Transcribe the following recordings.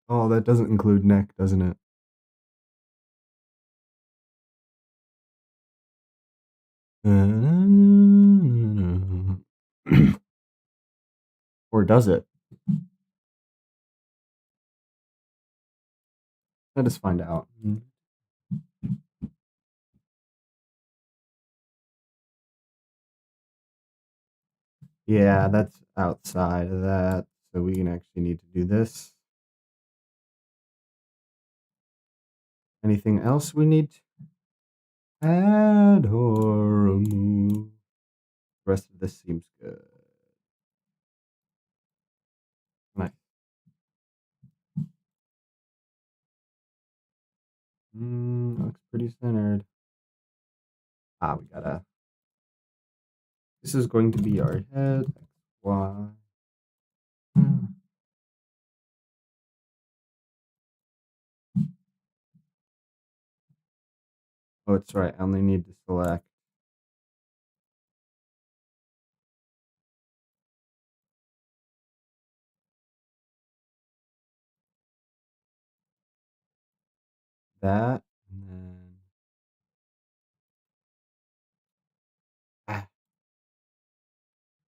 Oh, that doesn't include neck, doesn't it? Or does it? Let us find out. Yeah, that's outside of that, so we can actually need to do this. Anything else we need to add or remove? The rest of this seems good. Nice. Looks pretty centered. We gotta. This is going to be our head. X, Y. Oh, it's right. I only need to select. That, and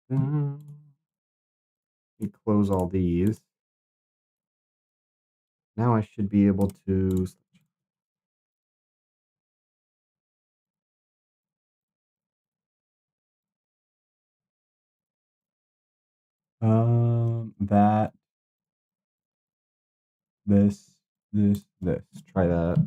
then we close all these. Now I should be able to. That, this. Try that.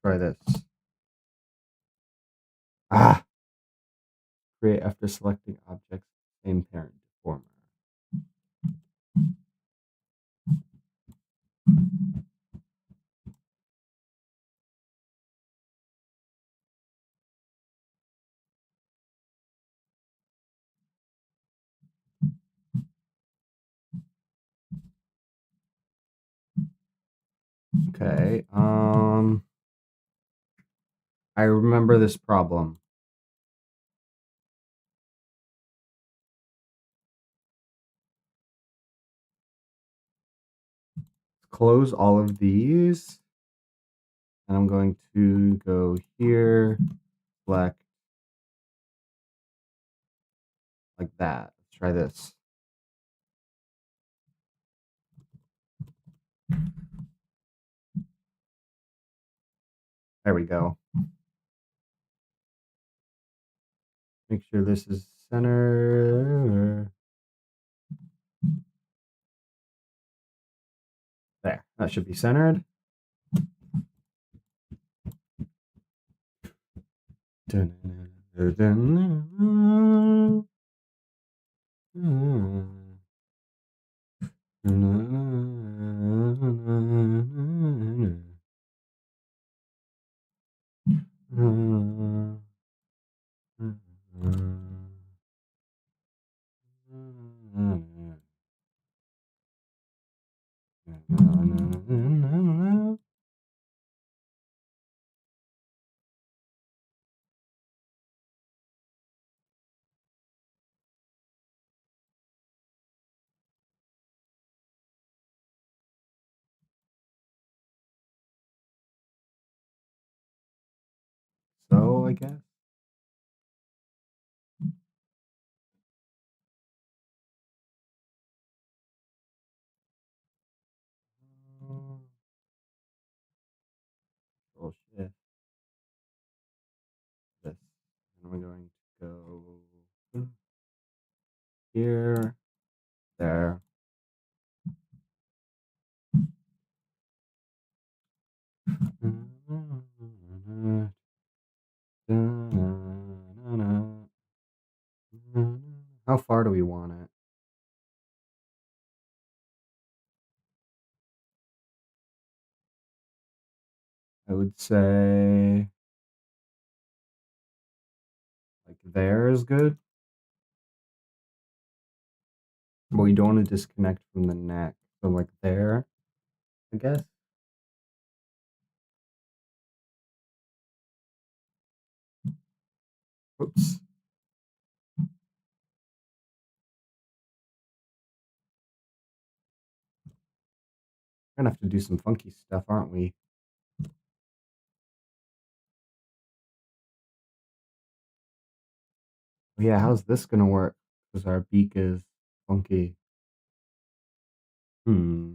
Try this. Create after selecting objects, same parent deformer. Okay. I remember this problem. close all of these. And I'm going to go here, select like that. Let's try this. There we go. Make sure this is center. There, that should be centered. So I guess. Oh shit. This. And we're going to go here, there. How far do we want it? I would say like there is good. But we don't want to disconnect from the neck. So like there, I guess. Oops. We're gonna have to do some funky stuff, aren't we? Yeah, how's this gonna work? Because our beak is funky. Hmm.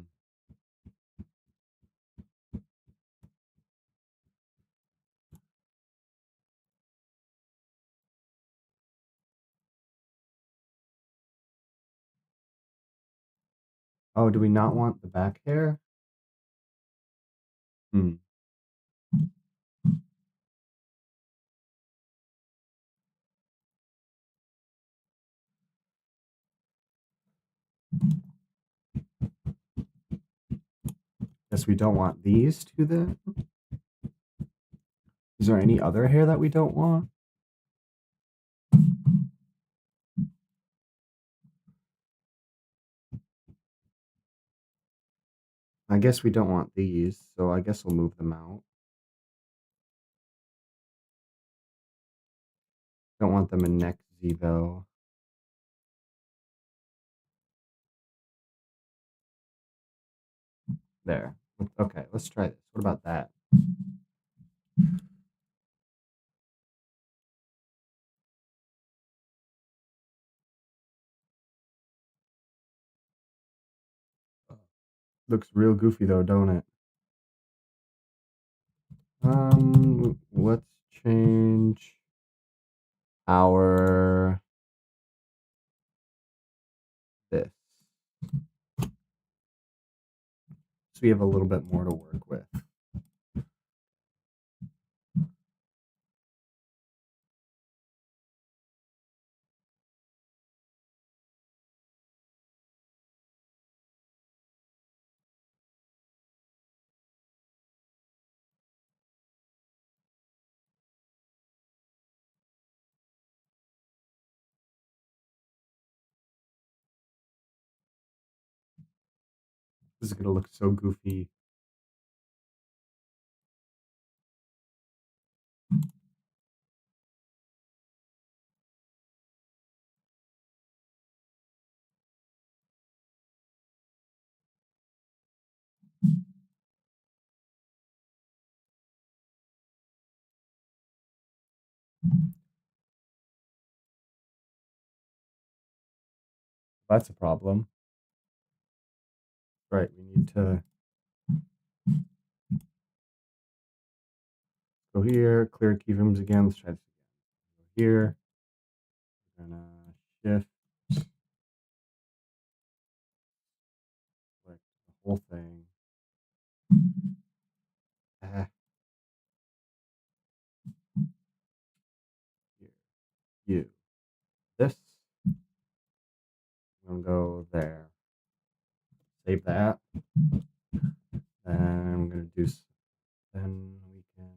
Oh, do we not want the back hair? Hmm. Guess we don't want these two then. Is there any other hair that we don't want? I guess we don't want these, so I guess we'll move them out. Don't want them in neck Z though. There. Okay, let's try this. What about that? Looks real goofy though, don't it? Let's change our this. So we have a little bit more to work with. This is gonna look so goofy. That's a problem. Right, we need to go here, clear keyframes again. Let's try this again. Go here. We're gonna shift, select the whole thing. Ah, here. You. This. I'm gonna go there. Save that. Then I'm gonna do. Then we can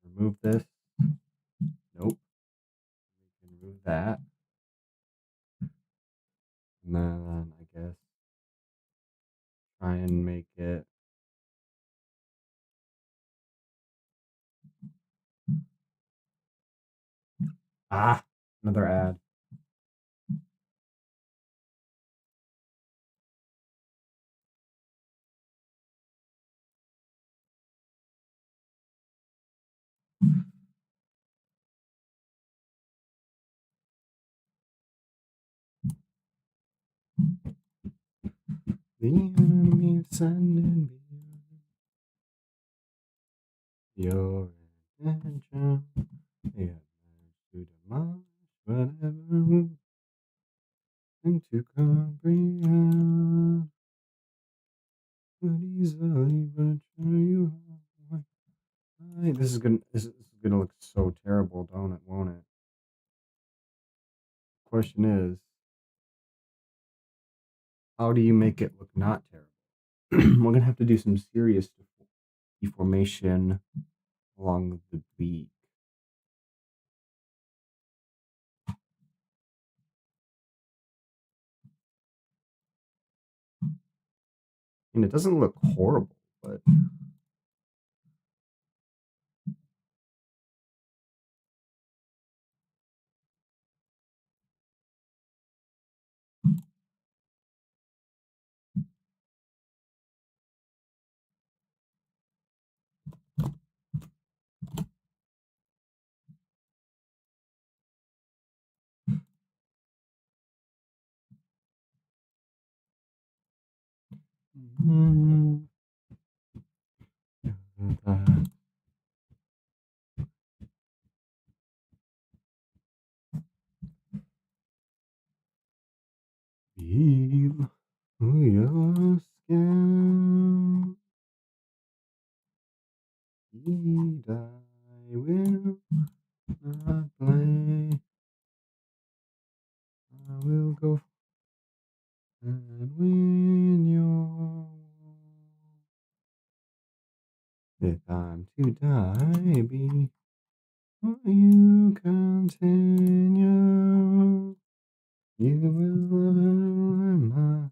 remove this. Nope. We can remove that. And then I guess try and make it. Ah, another ad. The enemy sending your attention. Yeah, to demolish whatever and to comprehend would easily betray you. This is gonna look so terrible, don't it? Won't it? Question is, how do you make it look not terrible? We're gonna have to do some serious deformation along the beak. And it doesn't look horrible, but feel your skin. Indeed, I will not play. I will go and win your. If I'm to die, be you continue. You will learn my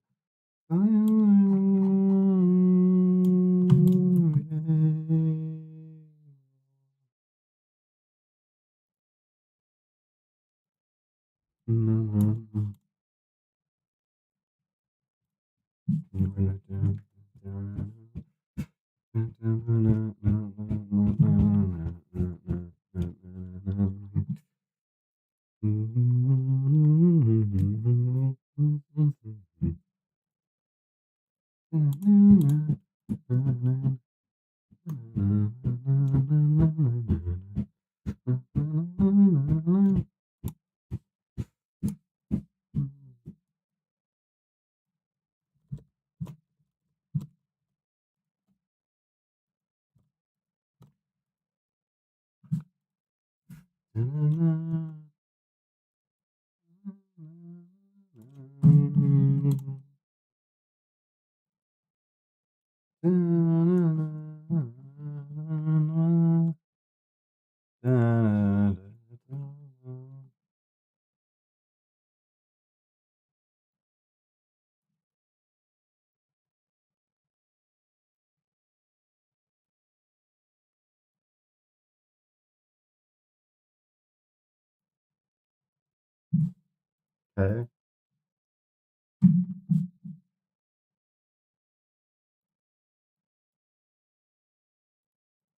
Okay.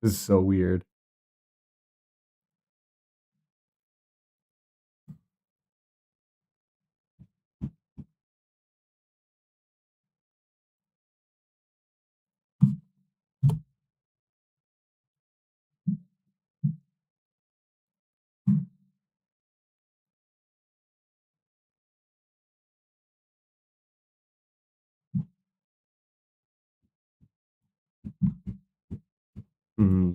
This is so weird. Hmm.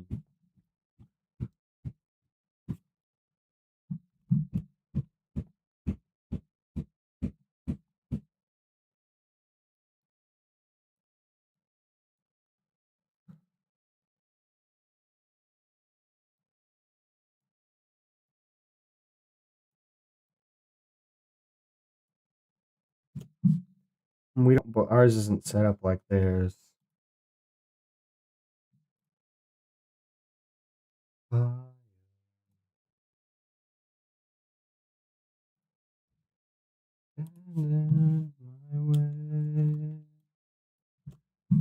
We don't, but ours isn't set up like theirs. My way.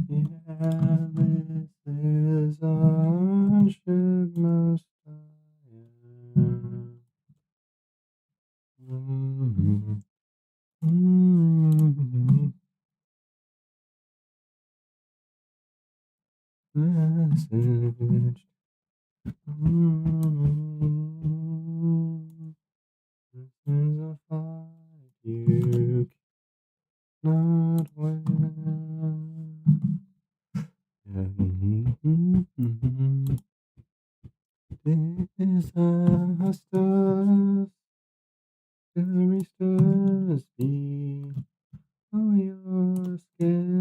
Yeah, this is our ship most message. This is a fight you cannot win. This has to restore speed. Oh, your skin.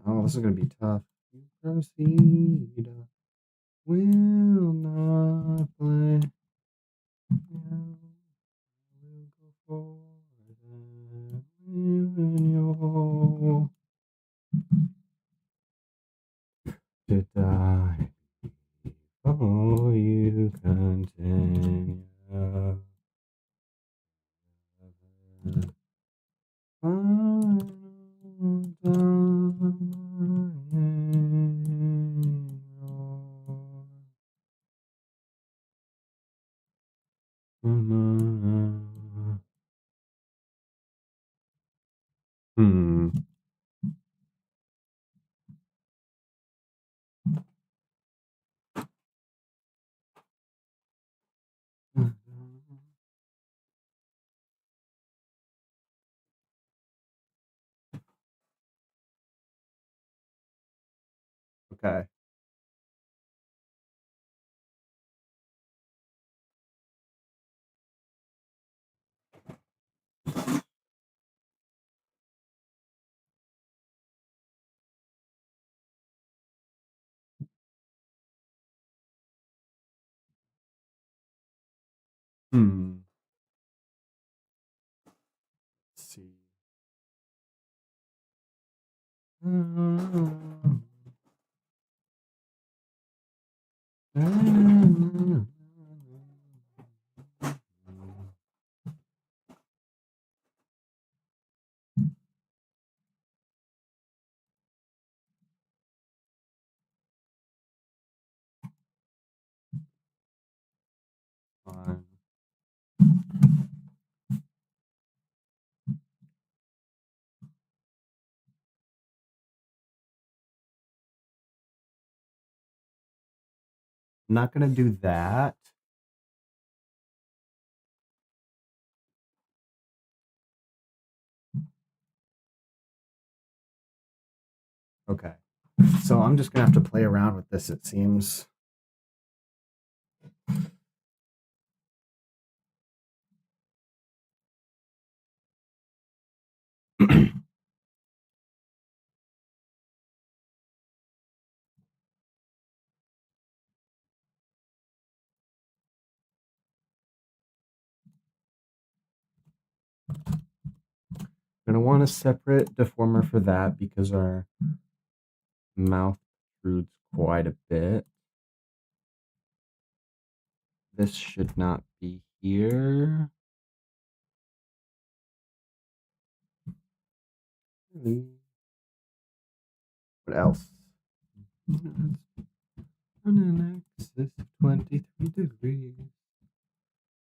Oh, this is gonna be tough. You proceed. Will not play. You will go forward. When you're to die. Oh, you continue. Hmm. Okay. Hmm. Let's see. Fine. I'm not gonna do that. Okay. So I'm just gonna have to play around with this, it seems. Gonna want a separate deformer for that because our mouth protrudes quite a bit. This should not be here. What else? On an axis of 23 degrees.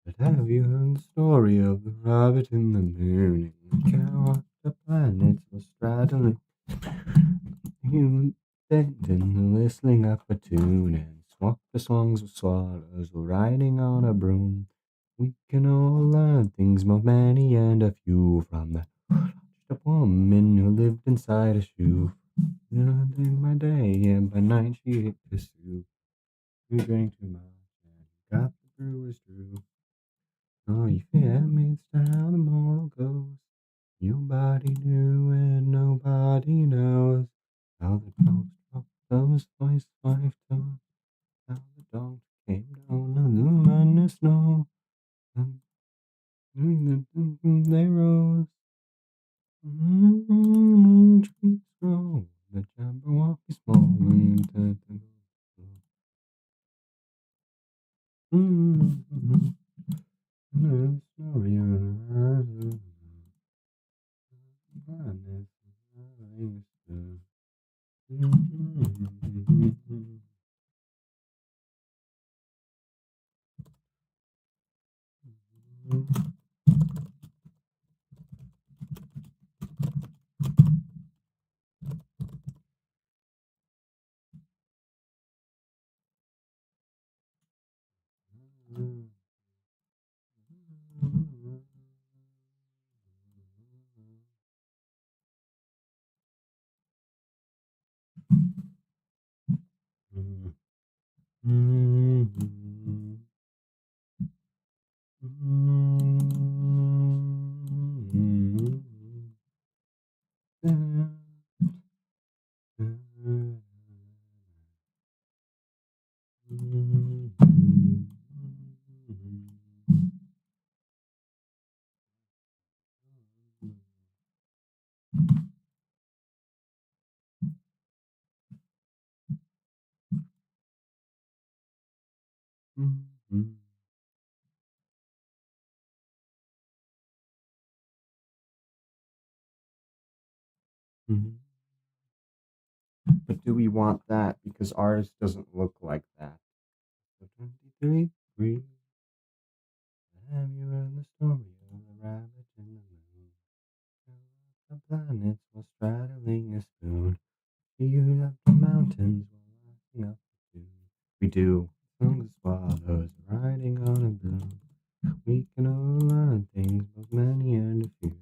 But have you heard the story of the rabbit in the moon and the cow up the planets was straddling? You dead in the whistling up a tune and swap the songs of swallows riding on a broom. We can all learn things, both many and a few, from the woman who lived inside a shoe. In my day, and by night she ate the soup. You drank too much and you got the brewer's brew. Oh, you fit meets to how the moral goes. Nobody knew and nobody knows how the dogs dropped those voice 5 times. How the dogs came down the luminous snow. And they rose. Trees grow. The Jabberwocky small. But do we want that? Because ours doesn't look like that. So 23 degrees. Have you heard the story of the rabbit in the moon? The planets while straddling a spoon. Do you up the mountains while laughing up the dune? We do. Song the swallows riding on a broom. We can all learn things, both many and a few.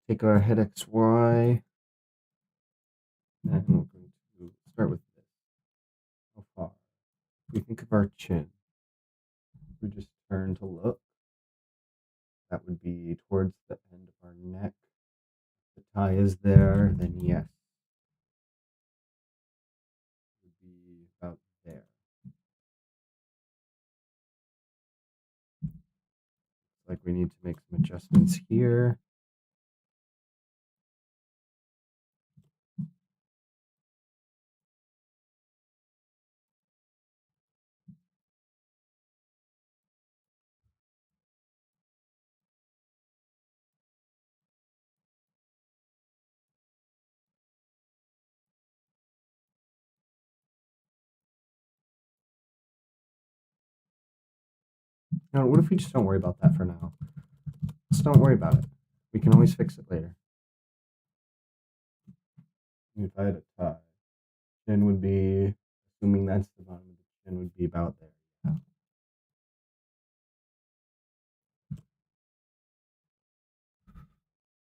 Take our head XY, and we're going to start with this. How far? If we think of our chin, we just turn to look. That would be towards the end of our neck. If the tie is there, then yes, it would be about there. Like we need to make some adjustments here. Now, what if we just don't worry about that for now? Just don't worry about it. We can always fix it later. If I had a tie, chin would be, assuming that's the bottom of the chin, would be about there. Yeah.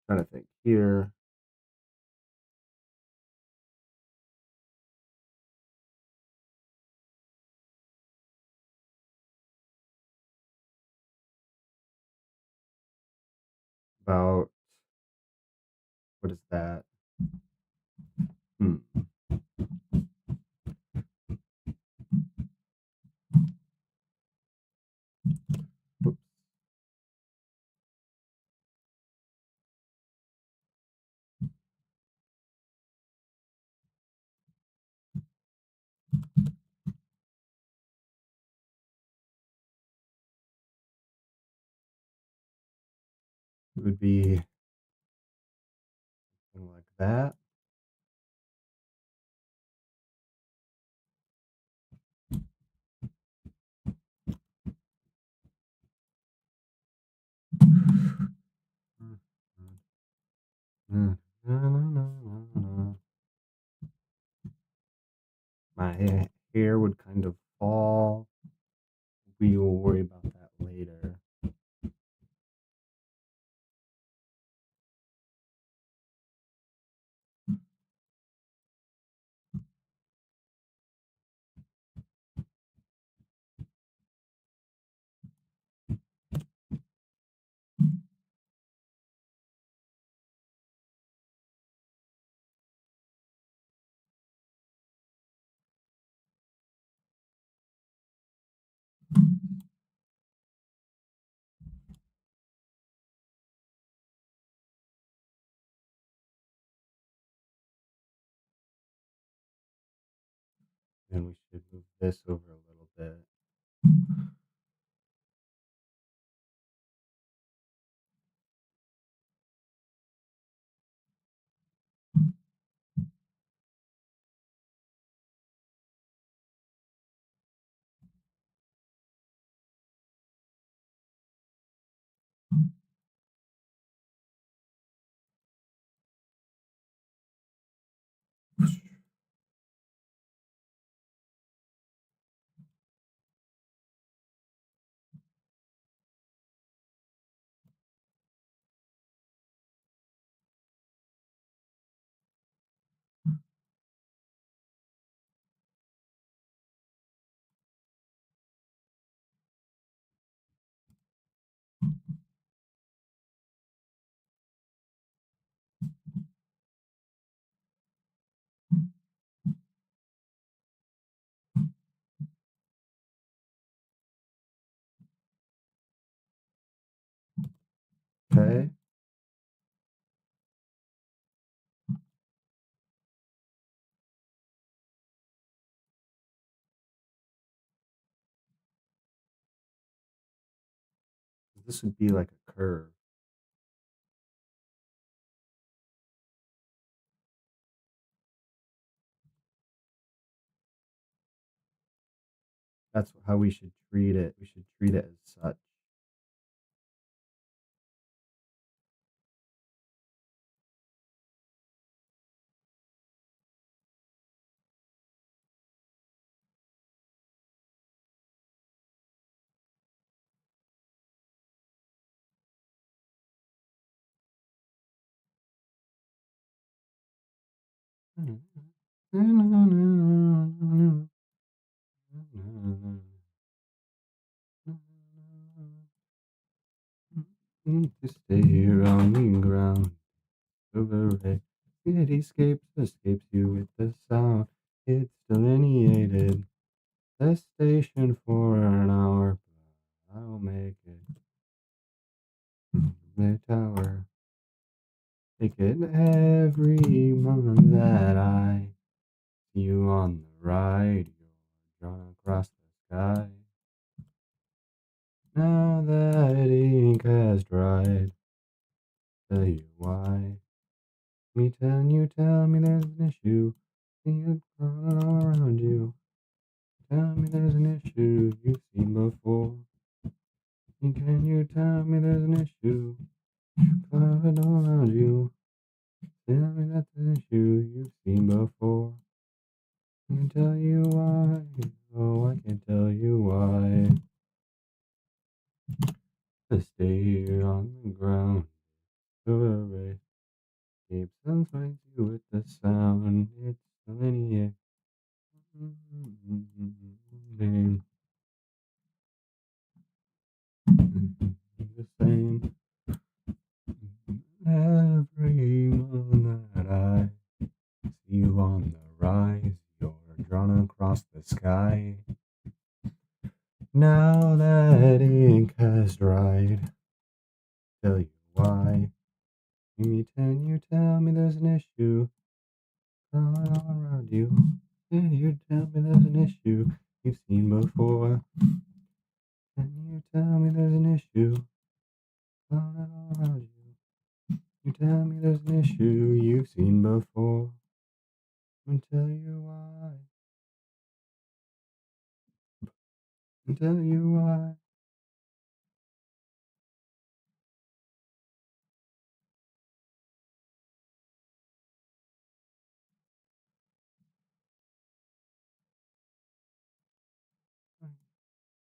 Trying to think here. About, what is that? Hmm. Oops. it would be something like that. My hair would kind of fall. We will worry about that later. Then we should move this over a little bit. Okay. This would be like a curve. That's how we should treat it. We should treat it as such. To stay here on the ground, overhead. It escapes you with the sound. It's delineated the station for an hour. I'll make it the tower. Take it every moment that I see you on the ride. You're drawn across the sky. Now that ink has dried, tell you why. Tell me there's an issue. See it crawling all around you. Tell me there's an issue you've seen before. Can you tell me there's an issue crawling all around you? Tell me that's an issue you've seen before. I can tell you why. Oh, I can tell you why. I stay here on the ground. Over keeps on finds you with the sound. It's delineate. The same every moment that I see you on the rise. You're drawn across the sky. Now that ink has dried, tell you why. Can you tell me there's an issue crawling all around you? Can you tell me there's an issue you've seen before? Can you tell me there's an issue crawling all around you? You tell me there's an issue you've seen before. I'll tell you why. I'll tell you why.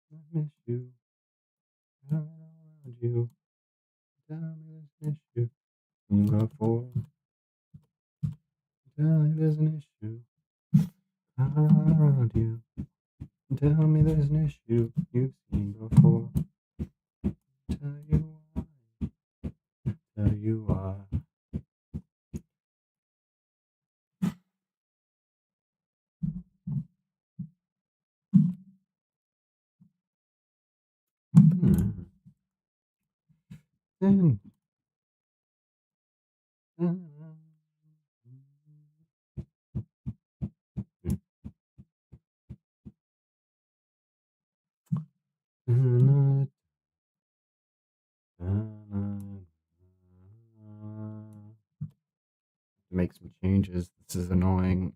I miss you. I'm around you. Tell me there's an issue seen before. Tell me there's an issue around you. Tell me there's an issue you've seen before. Tell you why. Tell you why. Then, make some changes. This is annoying.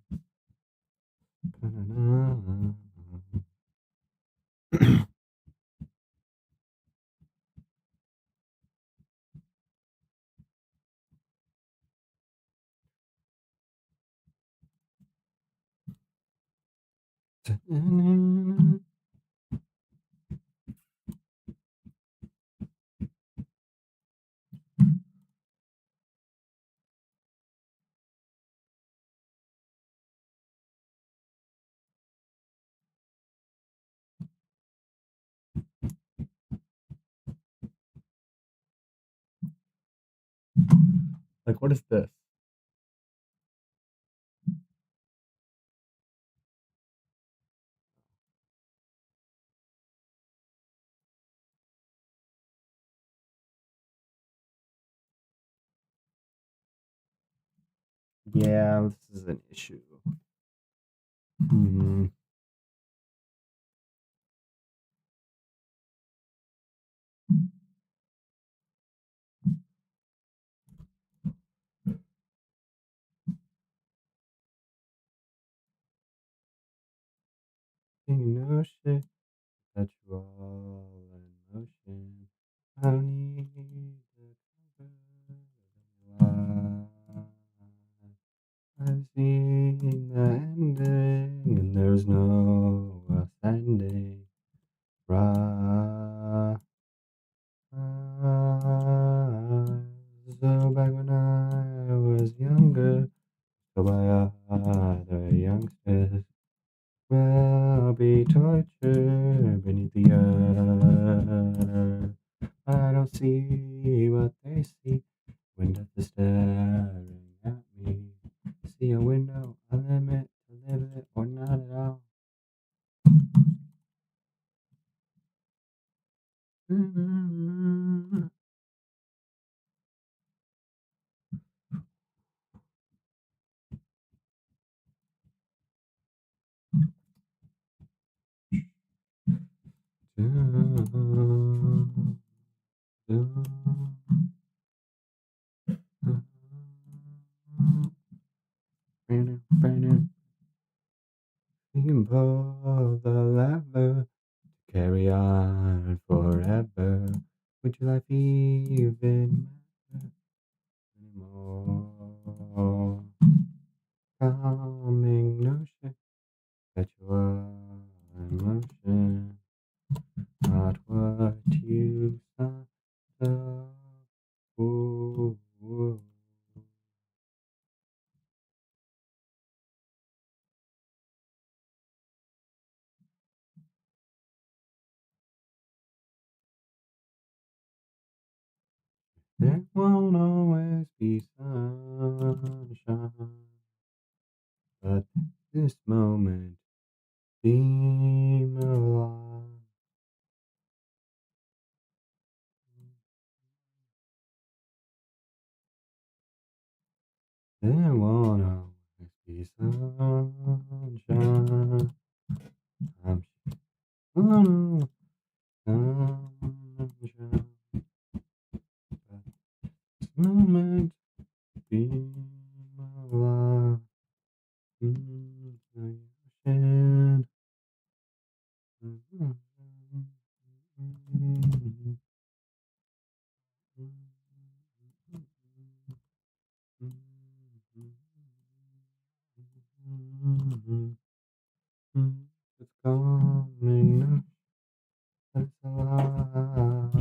Like, what is this? Yeah, this is an issue. No shit, that you all in motion. I don't need the cover. I've seen the ending, and there's no ascending. Rise. So back when I was younger, so by other youngsters, will be tortured beneath the earth. I don't see what they see when death is staring at me. See a window, a limit, to live it or not at all. You can pull the lever, carry on forever. Would your life even matter anymore? Calming notion that you are in motion, not what you thought of. Ooh, ooh. There won't always be sunshine, but this moment seem alive. There won't always be sunshine. I'm sure sunshine, but this moment Beam of love into the ocean. It's coming now. It's alive.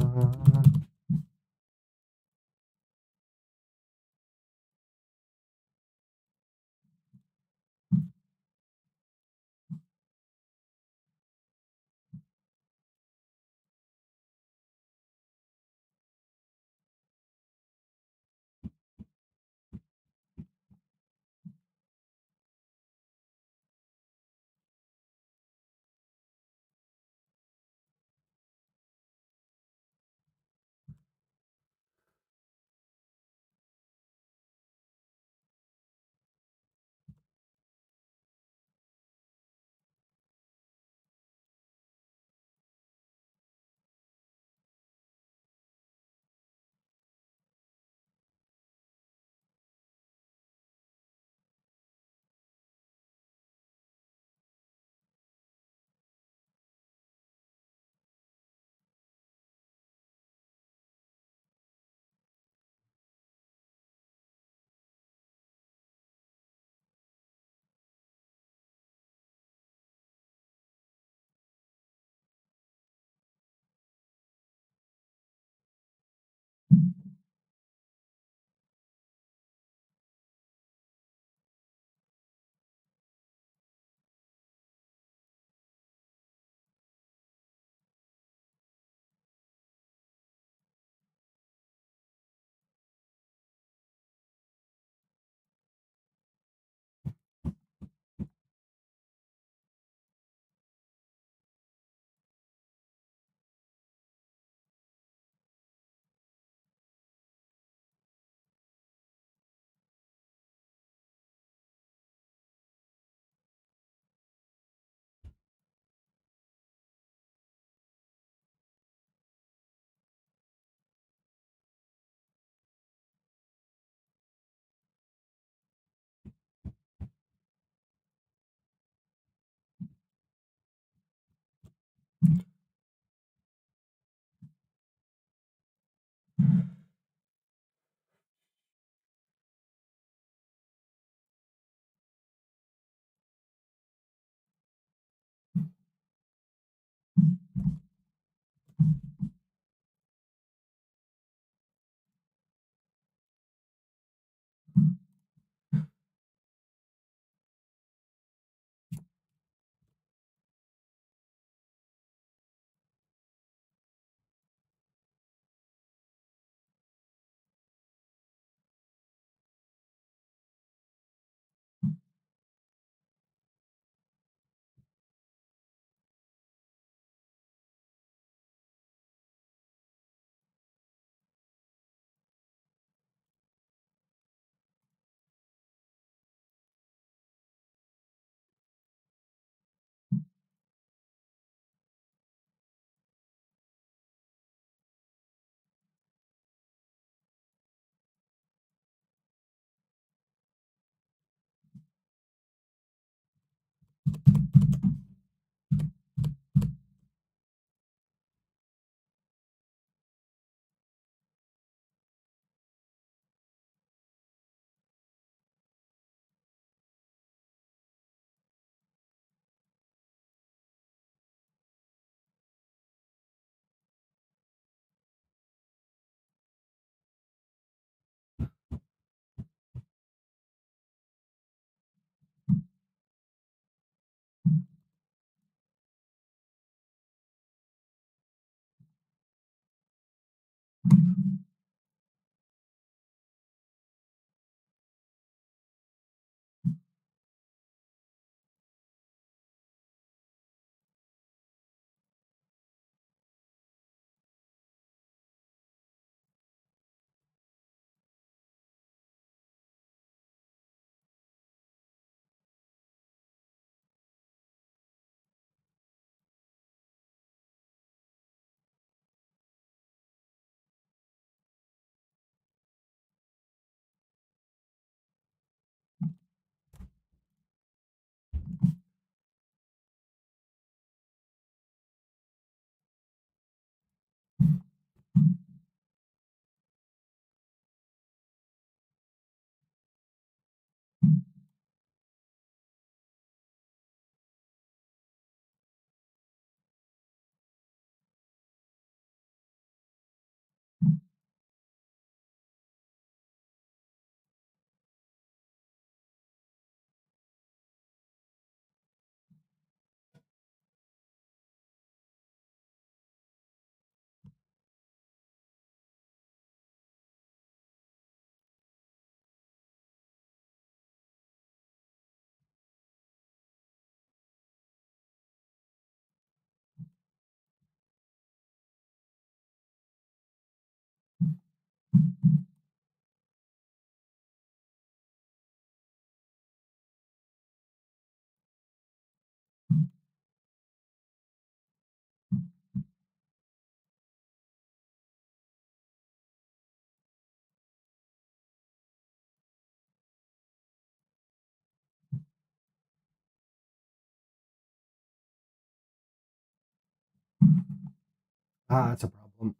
Ah, that's a problem.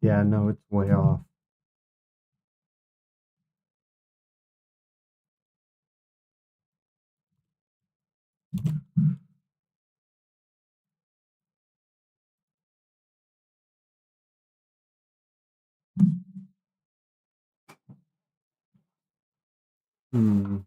Yeah, no, it's way off. Hmm.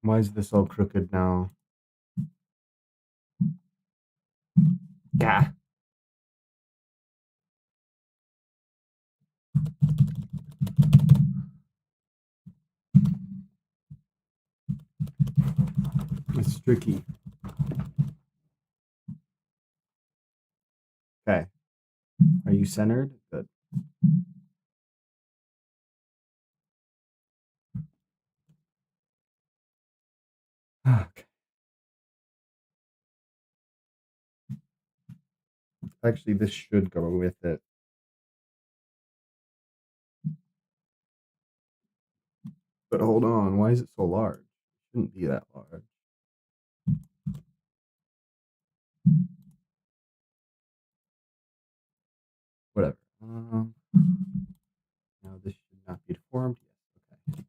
Why is this all crooked now? Yeah. It's tricky. Okay. Are you centered? Good. Okay. Actually, this should go with it. But hold on, why is it so large? It shouldn't be that large. Whatever. Now this should not be deformed. Yes. Okay.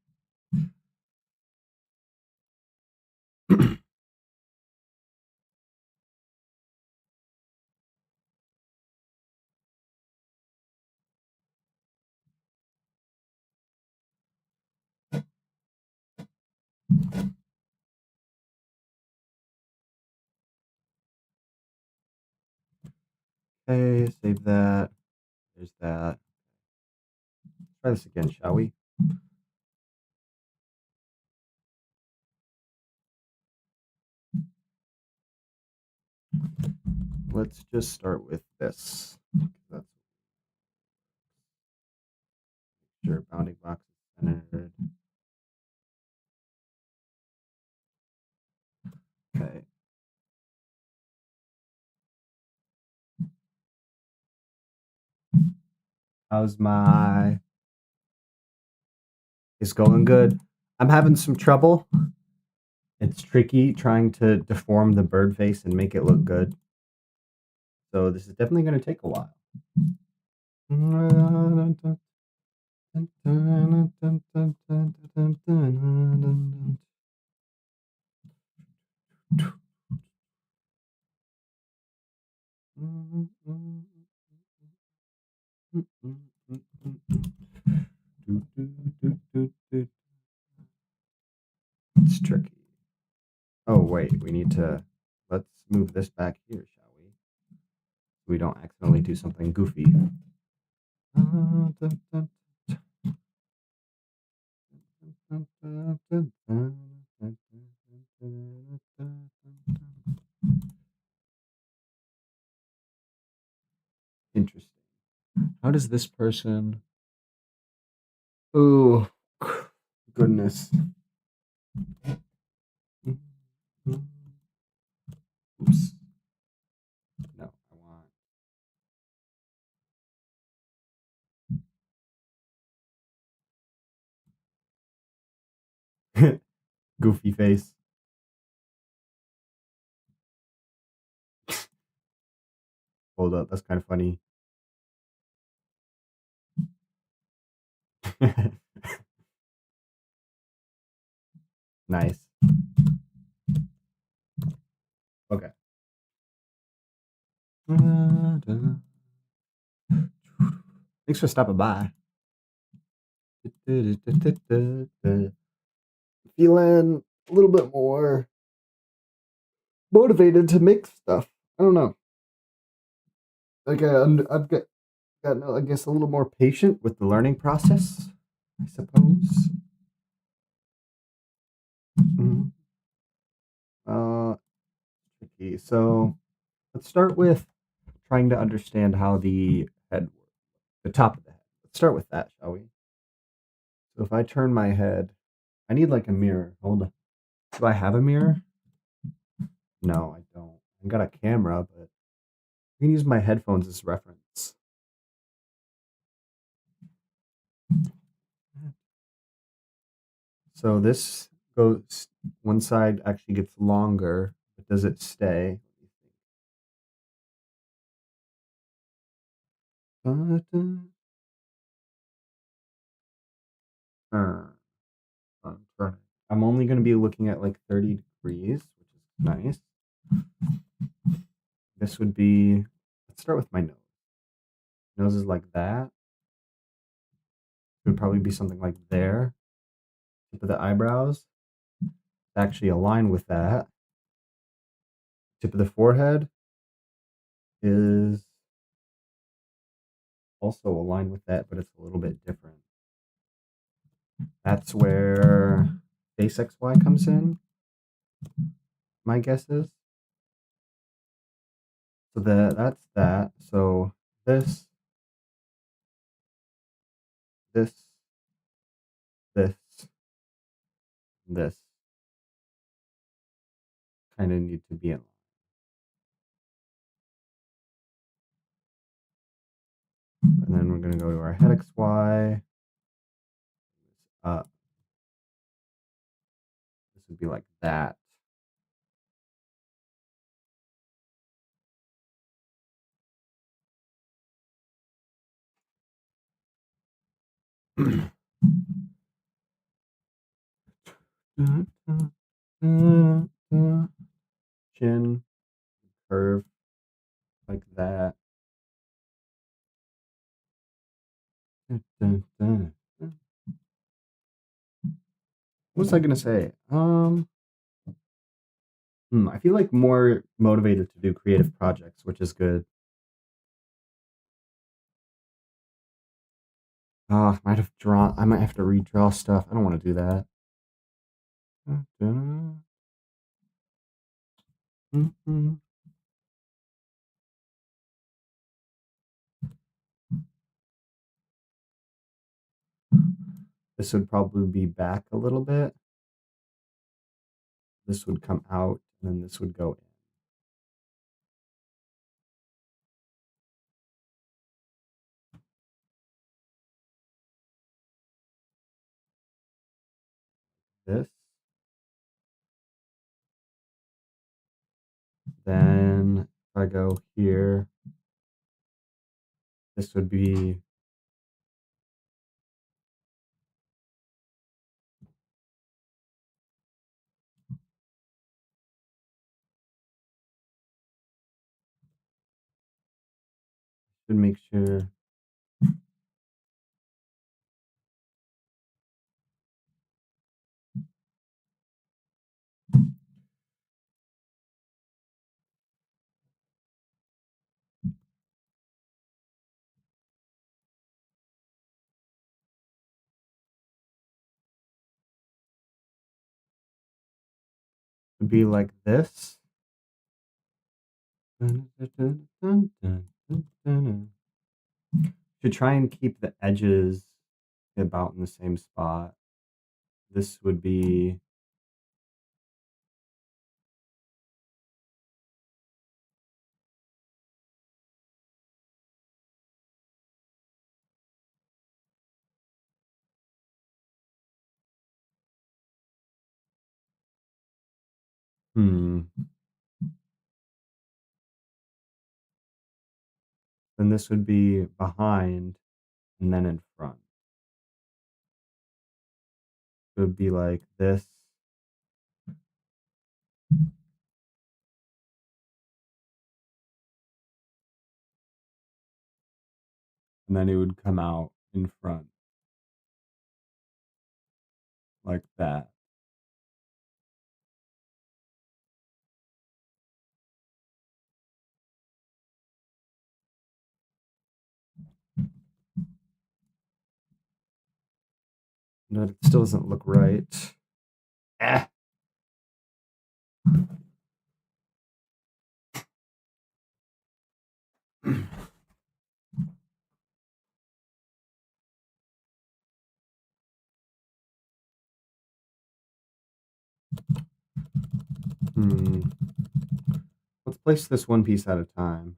Okay, save that. There's that. Let's try this again, shall we? Let's just start with this. That's sure bounding box is centered. Okay. How's my... It's going good. I'm having some trouble. It's tricky trying to deform the bird face and make it look good. So this is definitely going to take a while. It's tricky. Oh, wait, we need to... Let's move this back here, shall we? We don't accidentally do something goofy. Interesting. How does this person... Oh, goodness. Oops. No, I want... Goofy face. Hold up, that's kind of funny. Nice. Okay. Thanks for stopping by. Feeling a little bit more motivated to make stuff. I don't know. Like I've gotten, I guess, a little more patient with the learning process, I suppose. Mhm. Tricky. So let's start with trying to understand how the head works, the top of the head. Let's start with that, shall we? So if I turn my head, I need like a mirror. Hold on. Do I have a mirror? No, I don't. I got a camera, but I can use my headphones as reference. So this goes, one side actually gets longer, but does it stay? I'm only going to be looking at like 30 degrees, which is nice. This would be, let's start with my nose. Nose is like that. It would probably be something like there. Tip of the eyebrows, actually align with that. Tip of the forehead is also aligned with that, but it's a little bit different. That's where base XY comes in, my guess is. So that's that. So this, this, this, this kind of need to be in line. And then we're going to go to our head XY. This would be like that. Chin, curve, like that. What was I gonna say? I feel like more motivated to do creative projects, which is good. I might have drawn. I might have to redraw stuff. I don't want to do that. This would probably be back a little bit. This would come out, and then this would go in. This. Then if I go here, this would be should make sure. Would be like this. Should try and keep the edges about in the same spot. This would be then this would be behind and then in front. It would be like this. And then it would come out in front like that. No, it still doesn't look right. Eh. Let's place this one piece at a time.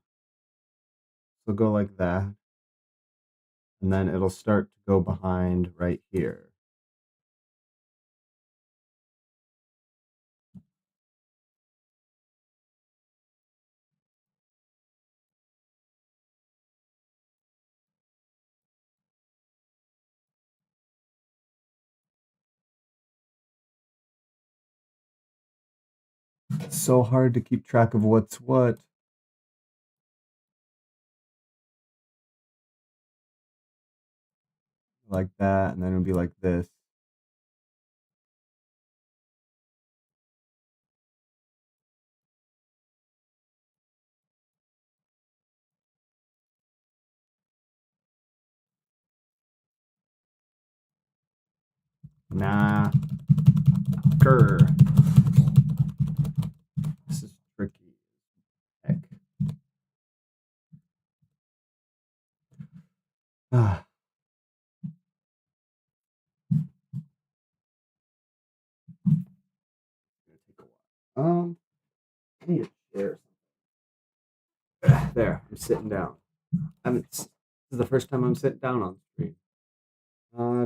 So go like that. And then it'll start to go behind right here. It's so hard to keep track of what's what. Like that, and then it'll be like this. Nah. Grr. This is tricky. Heck. Ah. Take a while. I need a chair. There, I'm sitting down. This is the first time I'm sitting down on screen.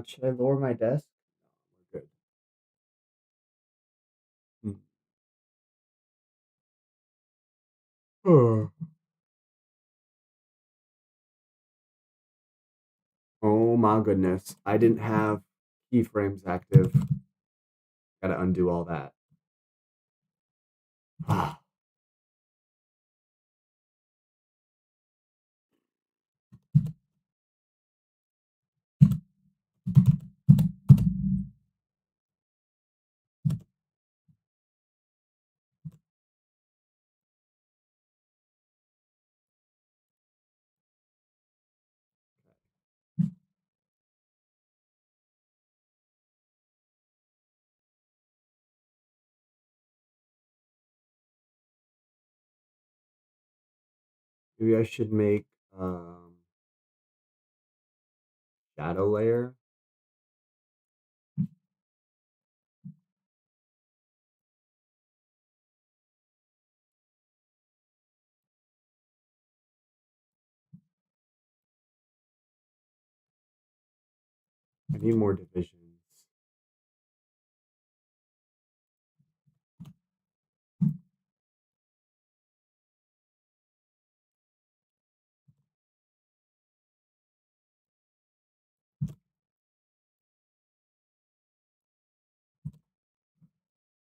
Should I lower my desk? No, we're good. Hmm. Oh my goodness. I didn't have keyframes active. Gotta undo all that. Ah. Maybe I should make shadow layer. need more divisions.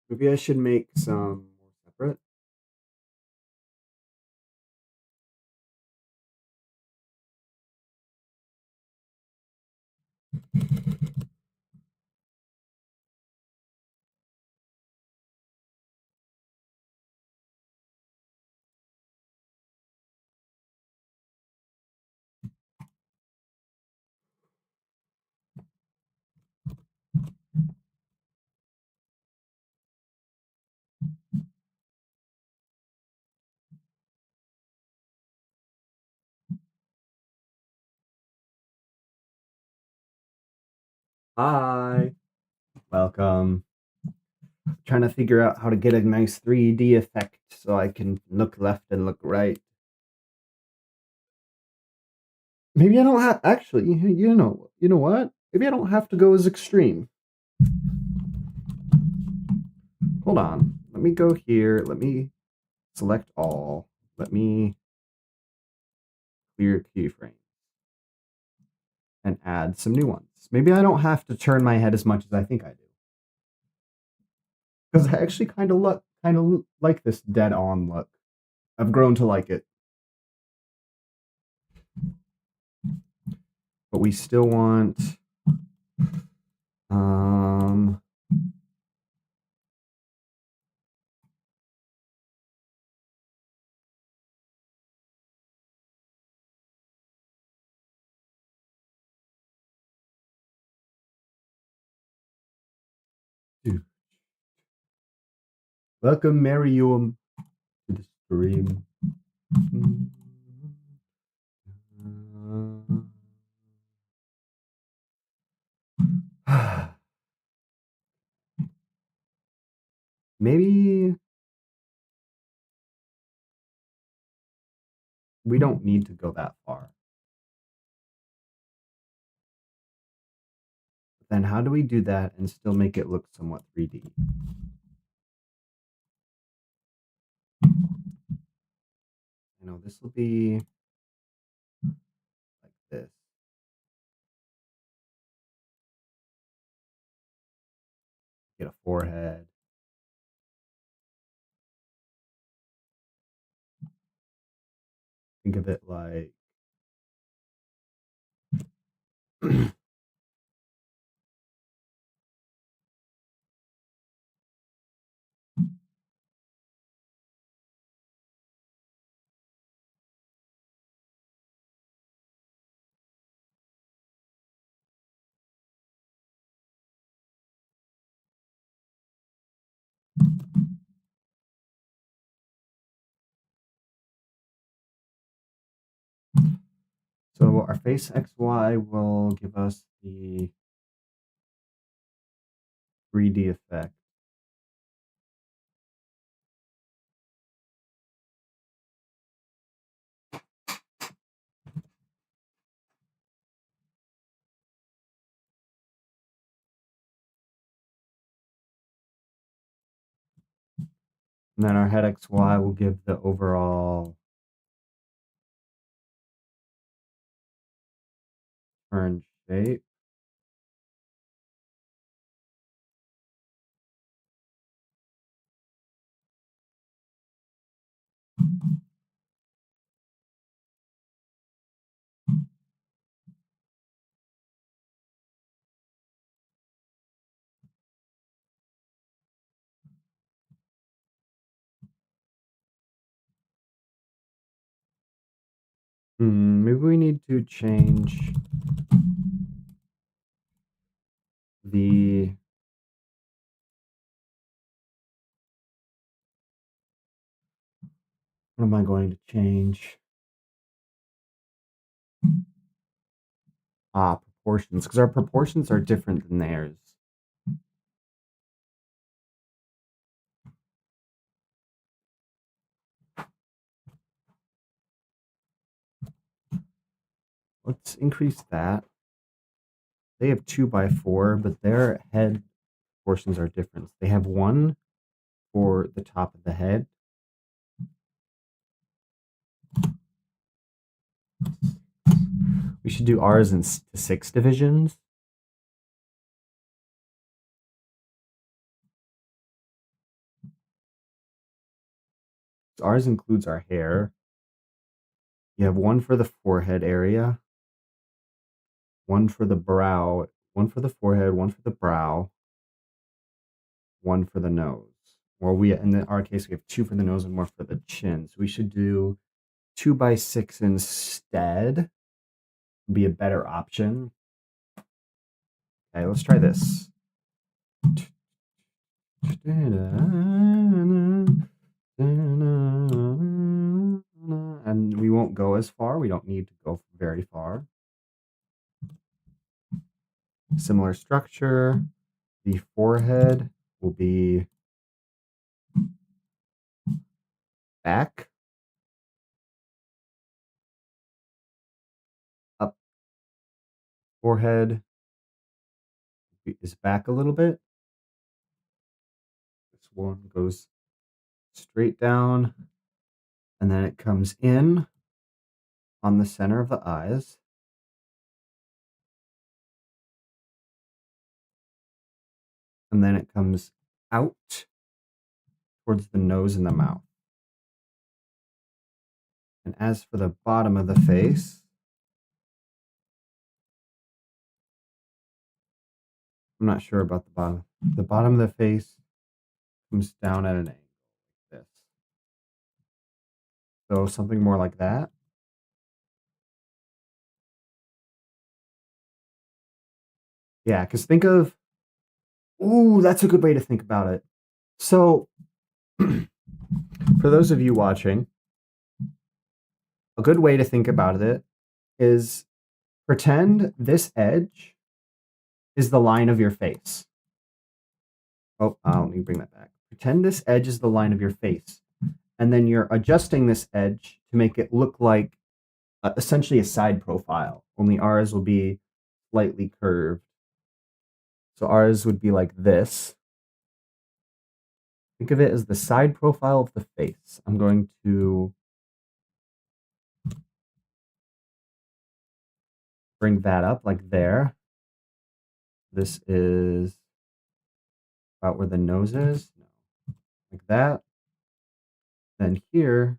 Maybe I should make some more separate. Hi, welcome. Trying to figure out how to get a nice 3D effect so I can look left and look right. Maybe I don't have actually, you know what? Maybe I don't have to go as extreme. Hold on. Let me go here. Let me select all. Let me clear keyframes and add some new ones. Maybe I don't have to turn my head as much as I think I do. Because I actually kind of like this dead on look. I've grown to like it. But we still want um welcome Marium to the stream. Maybe we don't need to go that far. Then how do we do that and still make it look somewhat 3D? You know, this will be like this. Get a forehead. Think of it like so our face XY will give us the 3D effect. And then our head XY will give the overall turn shape. Maybe we need to change the what am I going to change? Proportions, because our proportions are different than theirs. Let's increase that. they have 2x4, but their head portions are different. They have one for the top of the head. We should do ours in 6 divisions. Ours includes our hair. You have one for the forehead area, one for the brow, one for the forehead, one for the brow, one for the nose. Or in our case, we have 2 for the nose and 1 for the chin. So we should do 2x6 instead. Be a better option. Okay, let's try this. And we won't go as far. We don't need to go very far. Similar structure. The forehead will be back, up. Forehead is back a little bit. This one goes straight down, and then it comes in on the center of the eyes. And then it comes out towards the nose and the mouth. And as for the bottom of the face, I'm not sure about the bottom. The bottom of the face comes down at an angle like this. So something more like that. Yeah, because think of, ooh, that's a good way to think about it. So for those of you watching, a good way to think about it is pretend this edge is the line of your face. Oh, let me bring that back. Pretend this edge is the line of your face. And then you're adjusting this edge to make it look like essentially a side profile, only ours will be slightly curved. So ours would be like this. Think of it as the side profile of the face. I'm going to bring that up like there. This is about where the nose is. Like that. Then here,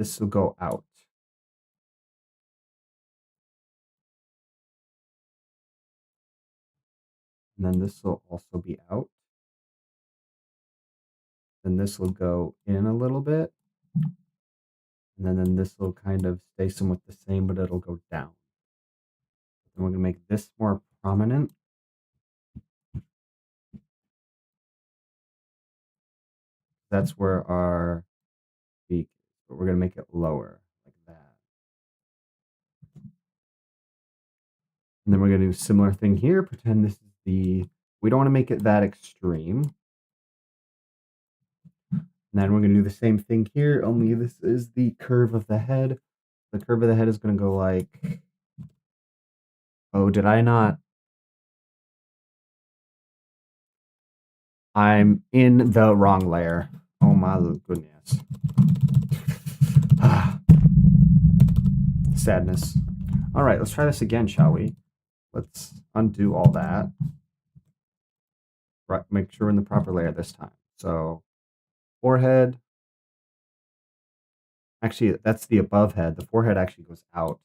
this will go out. And then this will also be out. Then this will go in a little bit. And then this will kind of stay somewhat the same, but it'll go down. And we're going to make this more prominent. That's where our beak is, but we're going to make it lower, like that. And then we're going to do a similar thing here. Pretend this is we don't want to make it that extreme. And then we're going to do the same thing here, only this is the curve of the head. The curve of the head is going to go like, oh, did I not? I'm in the wrong layer. Oh my goodness. Sadness. All right, let's try this again, shall we? Let's undo all that. Right, make sure we're in the proper layer this time. So forehead. Actually, that's the above head. The forehead actually goes out.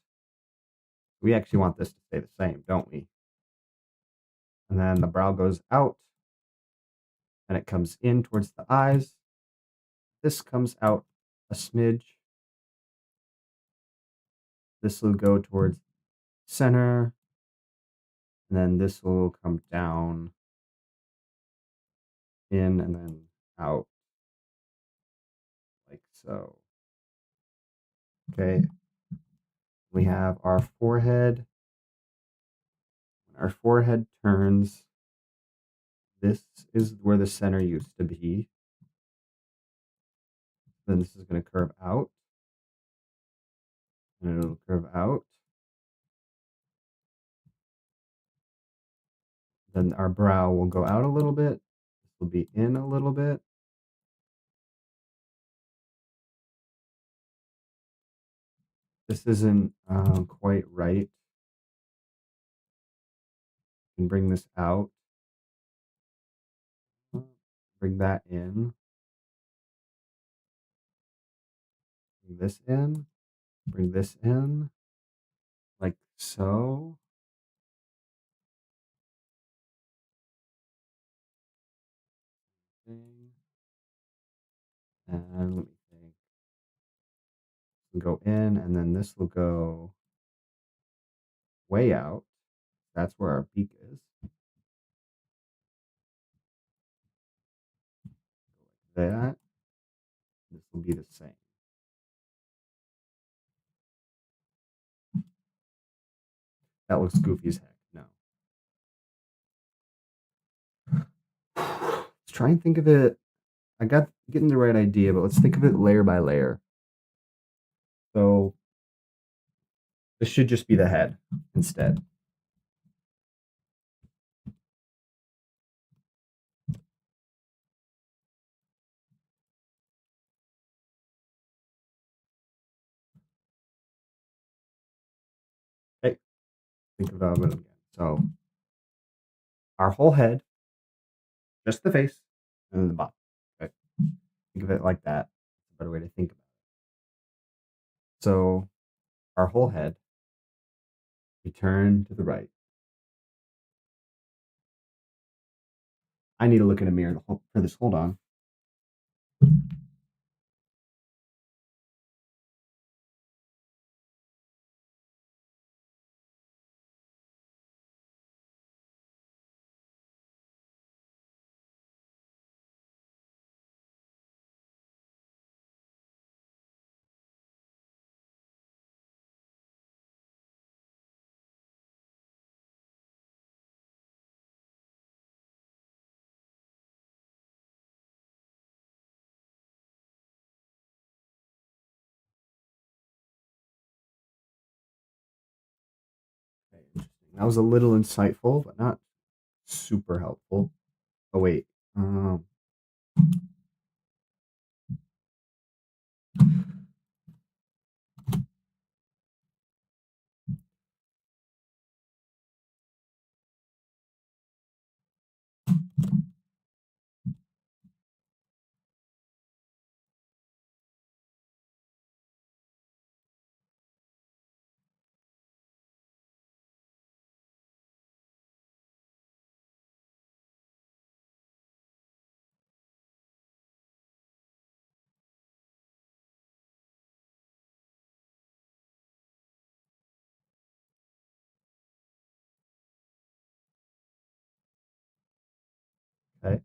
We actually want this to stay the same, don't we? And then the brow goes out. And it comes in towards the eyes. This comes out a smidge. This will go towards center. And then this will come down, in, and then out. Like so. Okay. We have our forehead. When our forehead turns, this is where the center used to be. Then this is going to curve out. And it'll curve out. Then our brow will go out a little bit. This will be in a little bit. This isn't quite right. You can bring this out. Bring that in. Bring this in. Bring this in. Like so. And let me think. Go in, and then this will go way out. That's where our beak is. Like that. This will be the same. That looks goofy as heck. No. Let's try and think of it. I got getting the right idea, but let's think of it layer by layer. So this should just be the head instead. Okay, think about it again. So our whole head, just the face, and then the bottom. Okay, think of it like that. That's a better way to think about it. So our whole head, we turn to the right. I need to look in a mirror for this. Hold on. Okay, interesting. That was a little insightful, but not super helpful. Oh wait. Okay.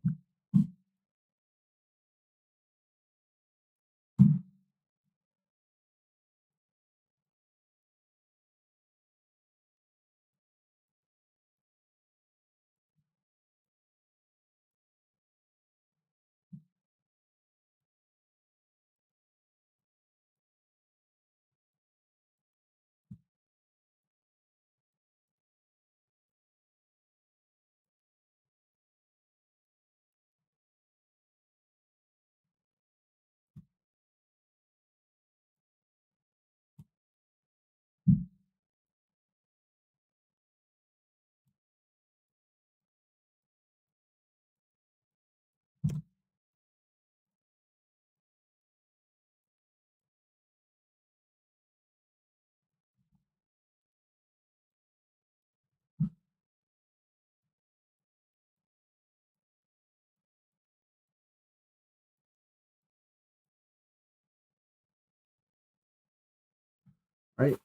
Right.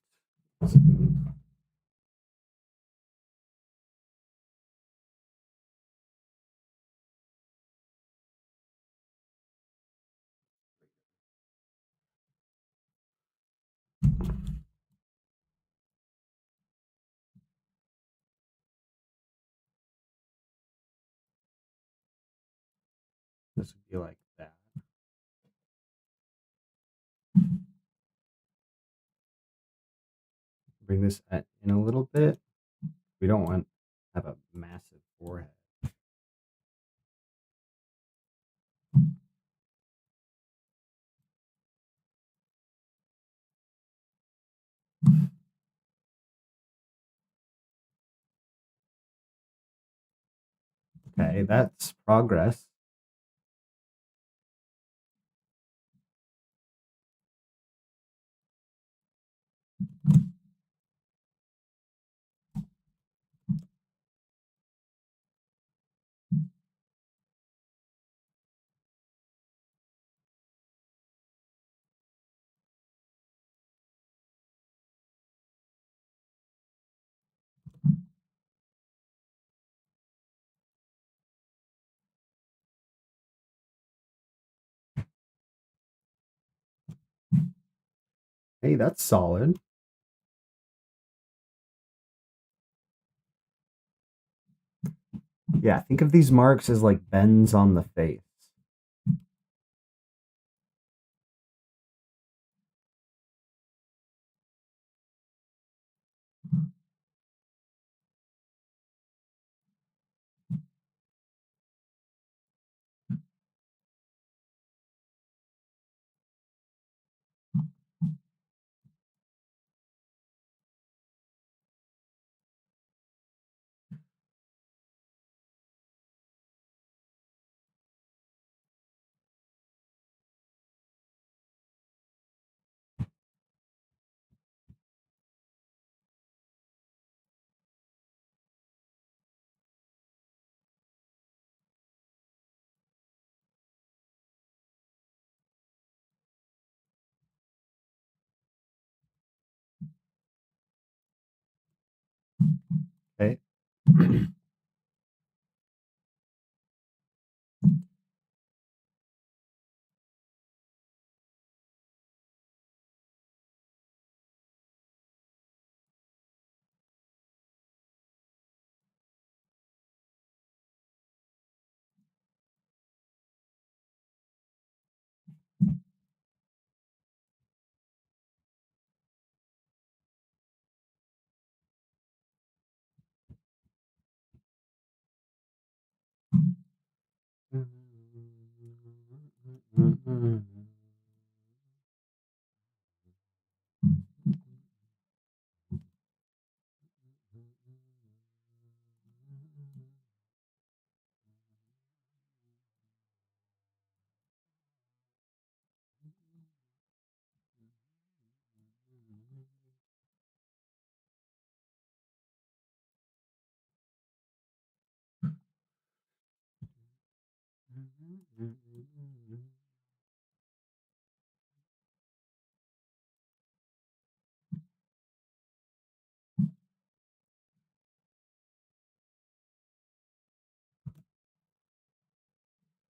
This would be like that. Bring this in a little bit. We don't want have a massive forehead. Okay, that's progress. Hey, that's solid. Yeah, think of these marks as like bends on the face. Okay.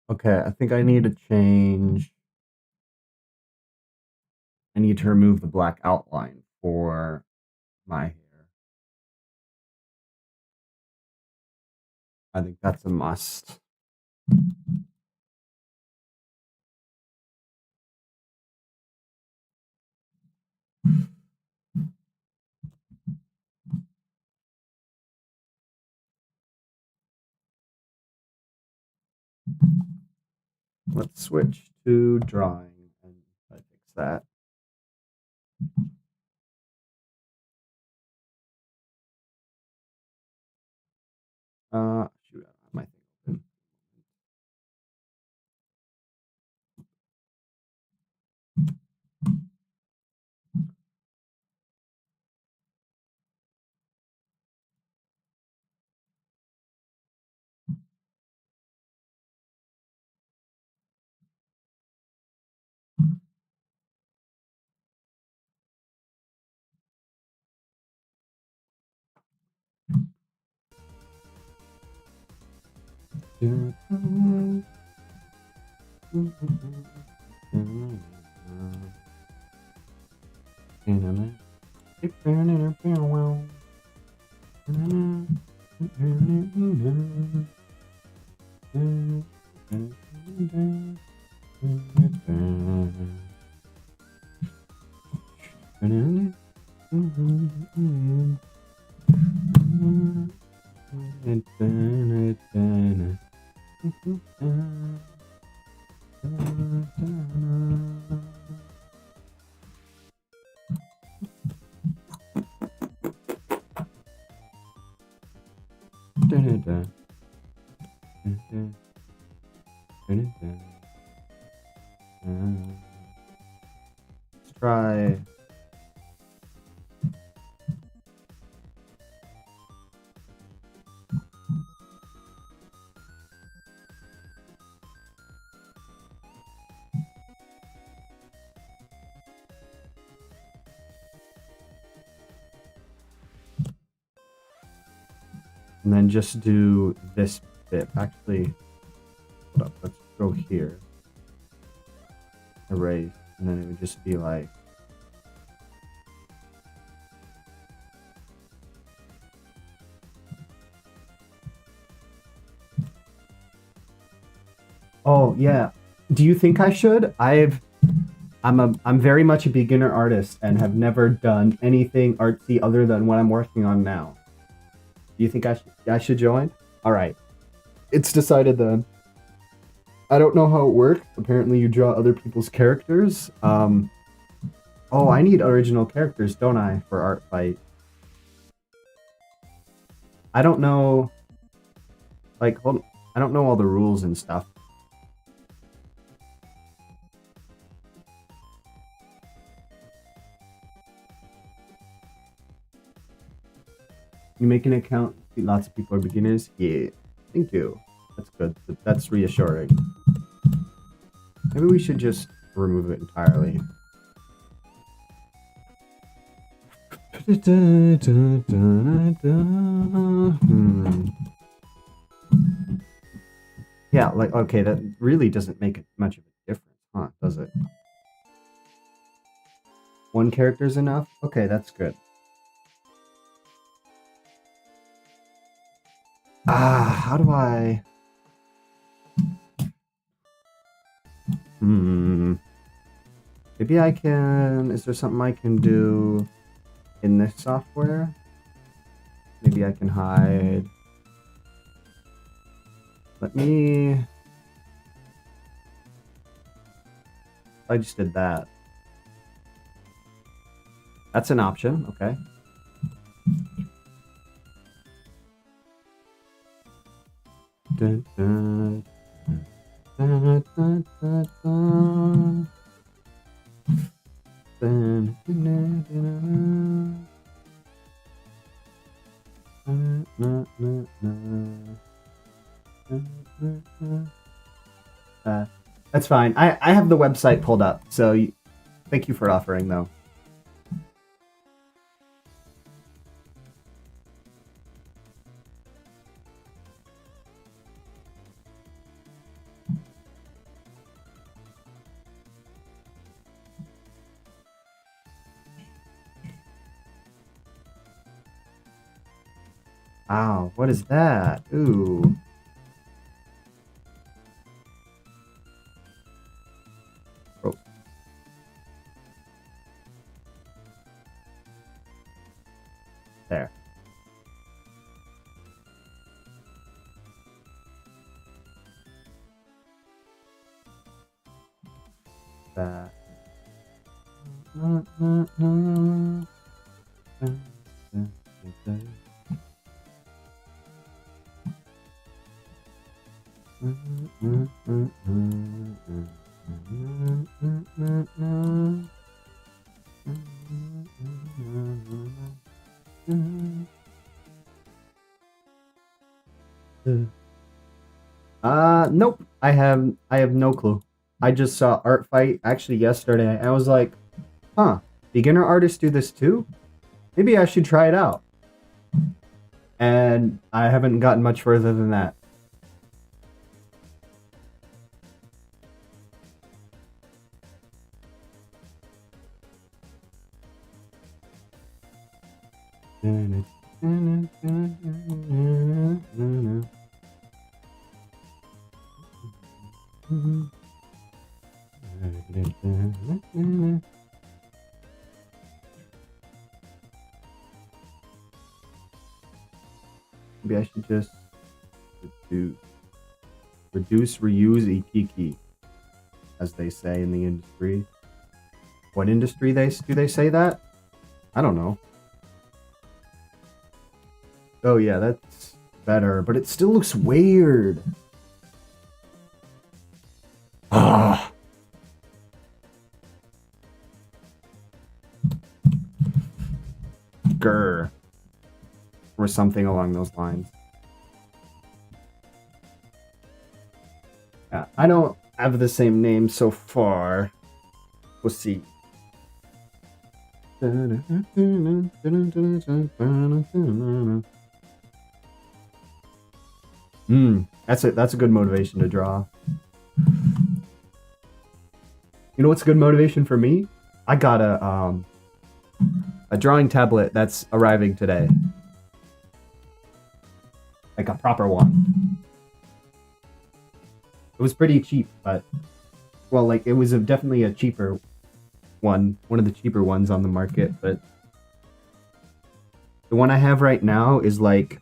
Okay, I think I need to change. I need to remove the black outline for my hair. I think that's a must. Let's switch to drawing and I fix that. Shoot, I have my thing open. Let's try. And then just do this bit. Actually, hold up. Let's go here. Erase. And then it would just be like. Oh yeah. Do you think I should? I'm very much a beginner artist and have never done anything artsy other than what I'm working on now. Do you think I should join? All right. It's decided then. I don't know how it works. Apparently you draw other people's characters. Oh, I need original characters, don't I, for artfight? I don't know. Like, hold on. I don't know all the rules and stuff. You make an account. Lots of people are beginners. Yeah, thank you. That's good. That's reassuring. Maybe we should just remove it entirely. Yeah, like, okay, that really doesn't make much of a difference, huh? Does it? One character's enough? Okay, that's good. How do I... Maybe I can... Is there something I can do in this software? Maybe I can hide... Let me... I just did that. That's an option, okay. Dun, dun, dun, dun, dun, dun. Dun, dun, dun, dun, dun. Dun, dun, dun, dun. That's fine. I have the website pulled up, so thank you for offering, though. Wow, what is that? Ooh. Oh. There. That. Nope. I have no clue. I just saw Artfight actually yesterday. I was like, huh, beginner artists do this too? Maybe I should try it out. And I haven't gotten much further than that. Maybe I should just reduce, reuse, EPK, as they say in the industry. What industry do they say that? I don't know. Oh yeah, that's better, but it still looks weird. Ah. Grr. Or something along those lines. Yeah, I don't have the same name so far. We'll see. That's a good motivation to draw. You know what's a good motivation for me? I got a drawing tablet that's arriving today. Like a proper one. It was pretty cheap, but well, like it was definitely a cheaper one of the cheaper ones on the market, but the one I have right now is like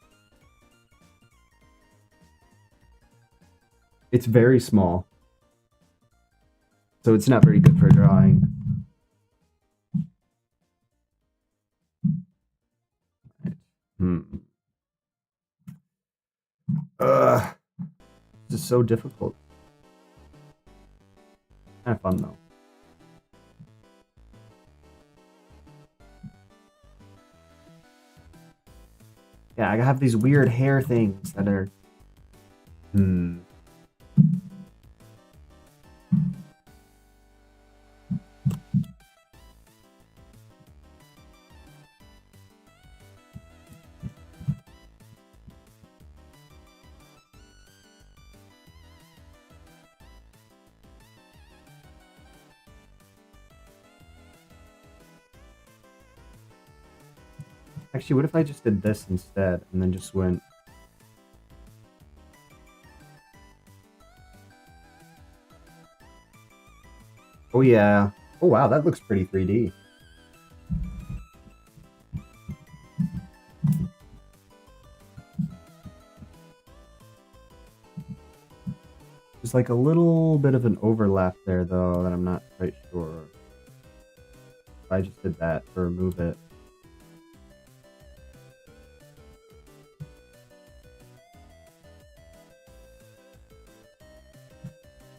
it's very small. So it's not very good for drawing. This is so difficult. Kind of fun though. Yeah, I have these weird hair things that are Actually, what if I just did this instead and then just went... Oh yeah. Oh wow, that looks pretty 3D. There's like a little bit of an overlap there though that I'm not quite sure. If I just did that to remove it.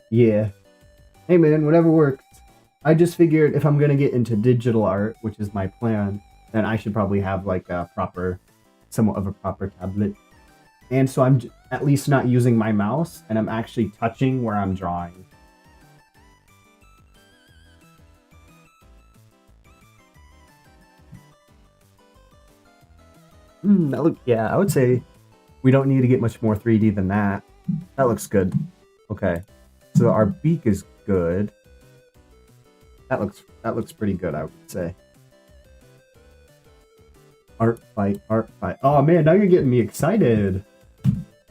Yeah. Hey man, whatever works. I just figured if I'm gonna get into digital art, which is my plan, then I should probably have like a somewhat of a proper tablet. And so I'm at least not using my mouse, and I'm actually touching where I'm drawing. Yeah, I would say we don't need to get much more 3D than that. That looks good. Okay. So our beak is good. That looks pretty good, I would say. Art fight. Oh man, now you're getting me excited.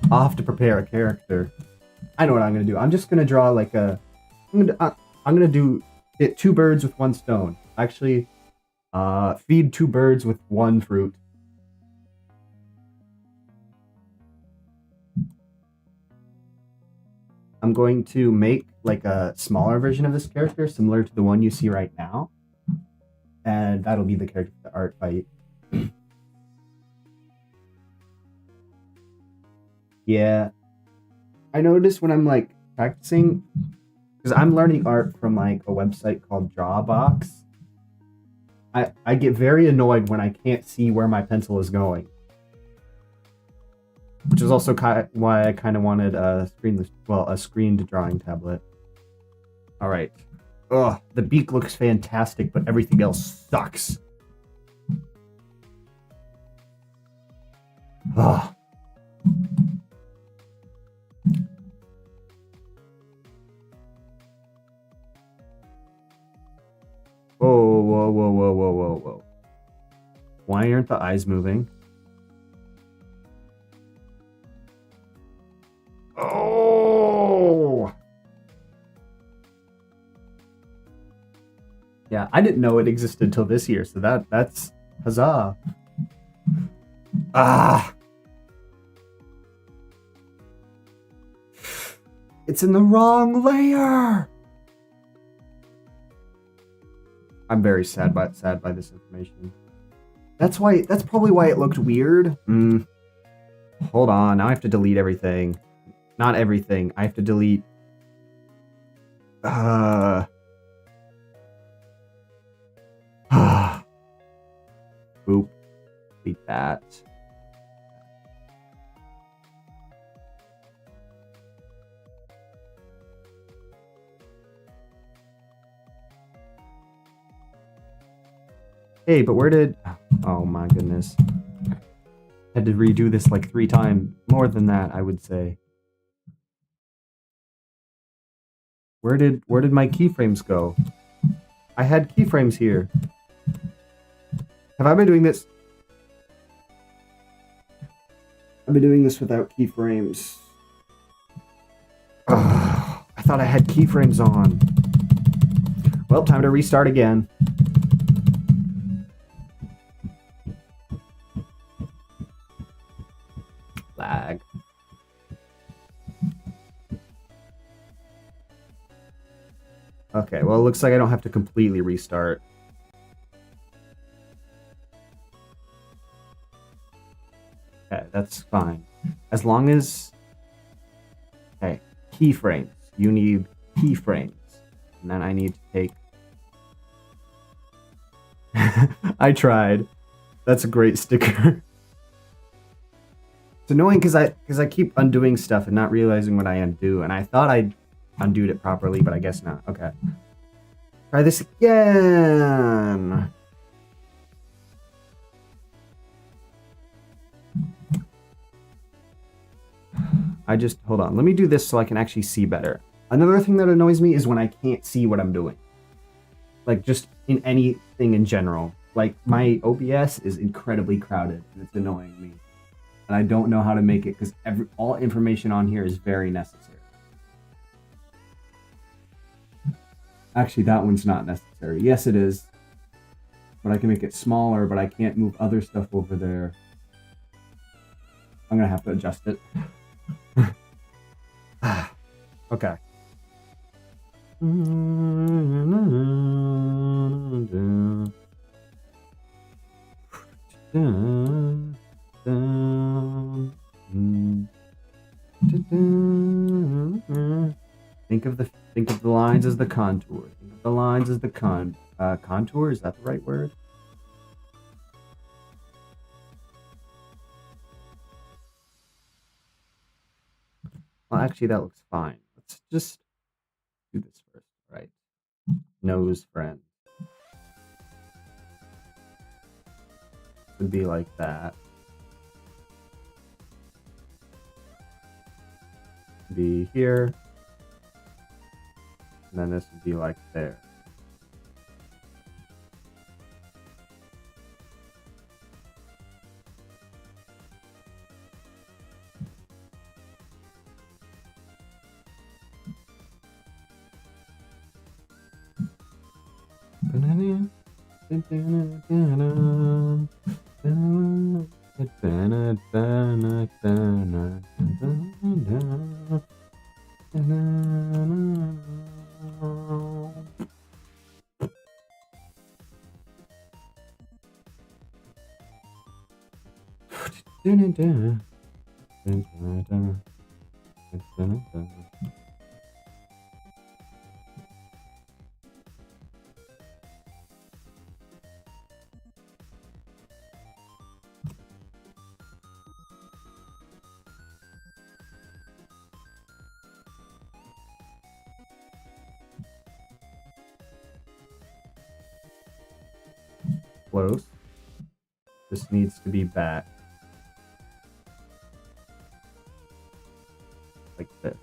I'll have to prepare a character. I know what I'm gonna do. I'm just gonna draw like a. I'm gonna do hit 2 birds with 1 stone. Actually, feed 2 birds with 1 fruit. I'm going to make like a smaller version of this character, similar to the one you see right now. And that'll be the character for the art fight. Yeah. I noticed when I'm like practicing, because I'm learning art from like a website called Drawbox. I get very annoyed when I can't see where my pencil is going. Which is also why I kind of wanted a screened drawing tablet. All right. Ugh, the beak looks fantastic, but everything else sucks. Ugh. Whoa. Why aren't the eyes moving? Oh! Yeah, I didn't know it existed until this year, so that's huzzah. Ah! It's in the wrong layer. I'm very sad by this information. That's probably why it looked weird. Hold on, now I have to delete everything. Not everything. I have to delete Boop. Delete that. Hey, but where did... Oh my goodness. Had to redo this like 3 times. More than that, I would say. Where did my keyframes go? I had keyframes here. Have I been doing this? I've been doing this without keyframes. I thought I had keyframes on. Well, time to restart again. Lag. Okay, well, it looks like I don't have to completely restart. Okay, that's fine. As long as... Okay, keyframes. You need keyframes. And then I need to take... I tried. That's a great sticker. It's annoying because I keep undoing stuff and not realizing what I undo. And I thought I undoed it properly, but I guess not. Okay. Try this again. Hold on. Let me do this so I can actually see better. Another thing that annoys me is when I can't see what I'm doing. Like, just in anything in general. Like, my OBS is incredibly crowded, and it's annoying me. And I don't know how to make it, because all information on here is very necessary. Actually, that one's not necessary. Yes, it is. But I can make it smaller, but I can't move other stuff over there. I'm going to have to adjust it. Okay. Think of the lines as the contour. Think of the lines as the contour. Is that the right word? Well, actually, that looks fine. Let's just do this first, right? Nose friend. Would be like that. Be here. And then this would be like there. Close. This needs to be back. Like this.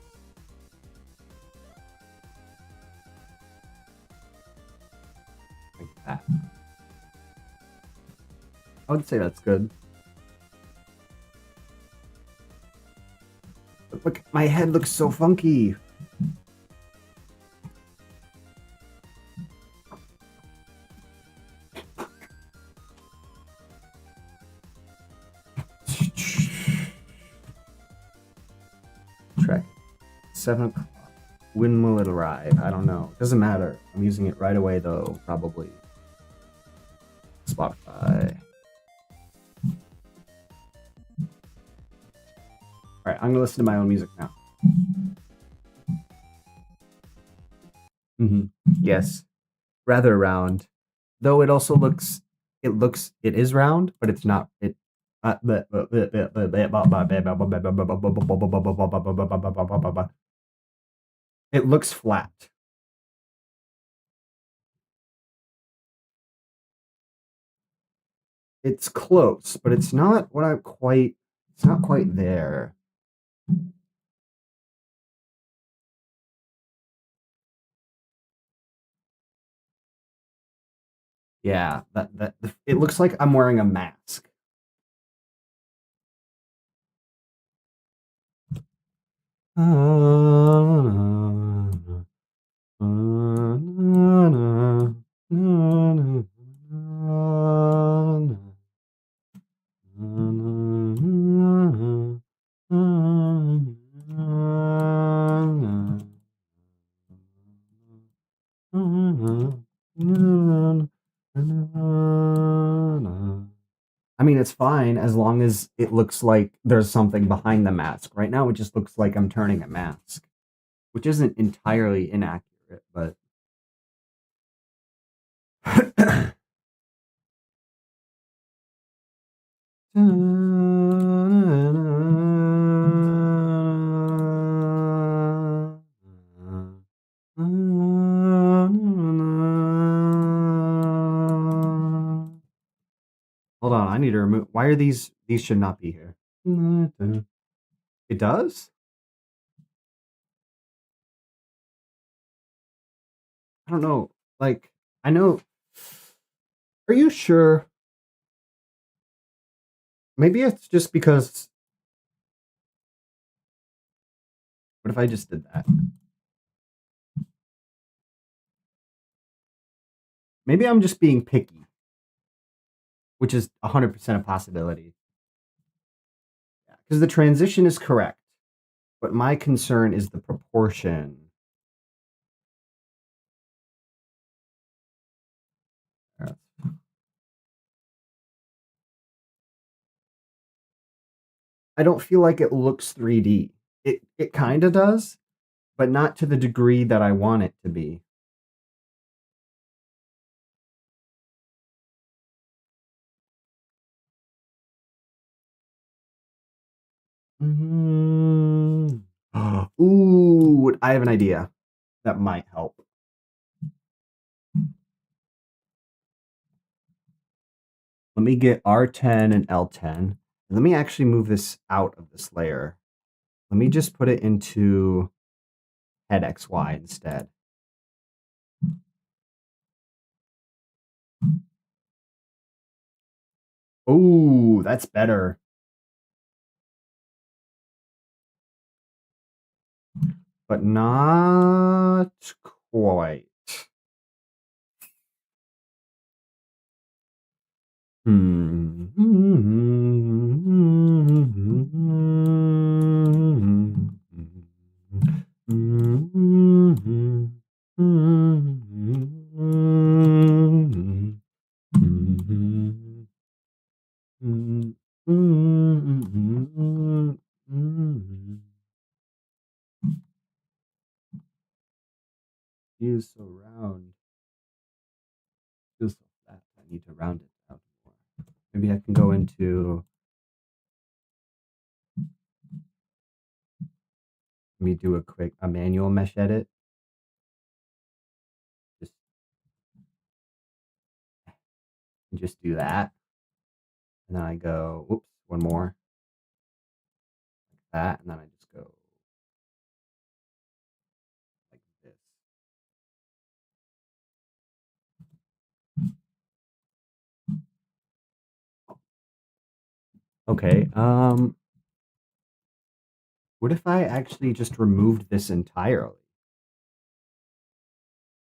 Like that. I would say that's good. But look, my head looks so funky. Track 7 o'clock. When will it arrive? I don't know. It doesn't matter. I'm using it right away though, probably. Spotify. Alright, I'm gonna listen to my own music now. Yes. Rather round. Though it also looks it is round, but it's not it it looks flat. It's close, but it's not what I'm quite it's not quite there. Yeah, that it looks like I'm wearing a mask. I mean, it's fine as long as it looks like there's something behind the mask. Right now, it just looks like I'm turning a mask, which isn't entirely inaccurate, but. Hold on, I need to remove. Why are these? These should not be here. It does? I don't know. Like, I know. Are you sure? Maybe it's just because. What if I just did that? Maybe I'm just being picky, which is 100% a possibility. Because the transition is correct, but my concern is the proportion. I don't feel like it looks 3D. It kind of does, but not to the degree that I want it to be. Ooh, I have an idea that might help. Let me get R10 and L10. Let me actually move this out of this layer. Let me just put it into head XY instead. Ooh, that's better. But not quite. Feels so round. Feels so flat. I need to round it out more. Maybe I can go into. Let me do a manual mesh edit. Just do that. And then I go, oops, one more. Like that. And then I just go like this. Okay. What if I actually just removed this entirely?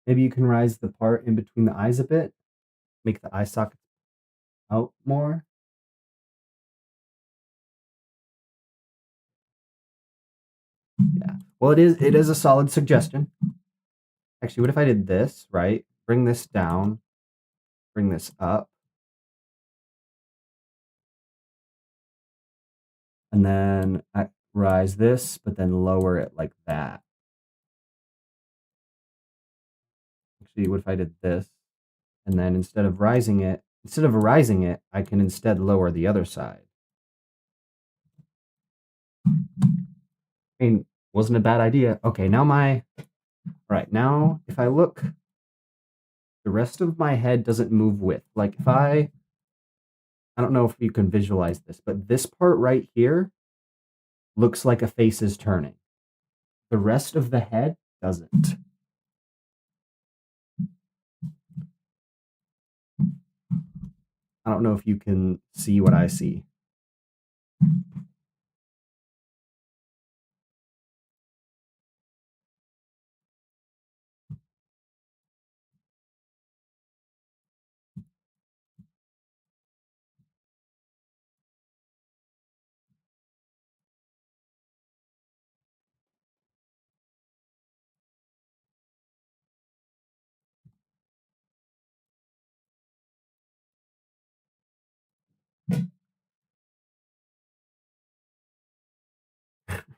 Maybe you can rise the part in between the eyes a bit, make the eye sockets out more. Yeah. Well, it is a solid suggestion. Actually, what if I did this, right? Bring this down, bring this up, and then I rise this, but then lower it like that. Actually, what if I did this? And then instead of rising it, I can instead lower the other side. I mean, wasn't a bad idea. Okay, now now if I look, the rest of my head doesn't move with. Like if I don't know if you can visualize this, but this part right here looks like a face is turning. The rest of the head doesn't. I don't know if you can see what I see.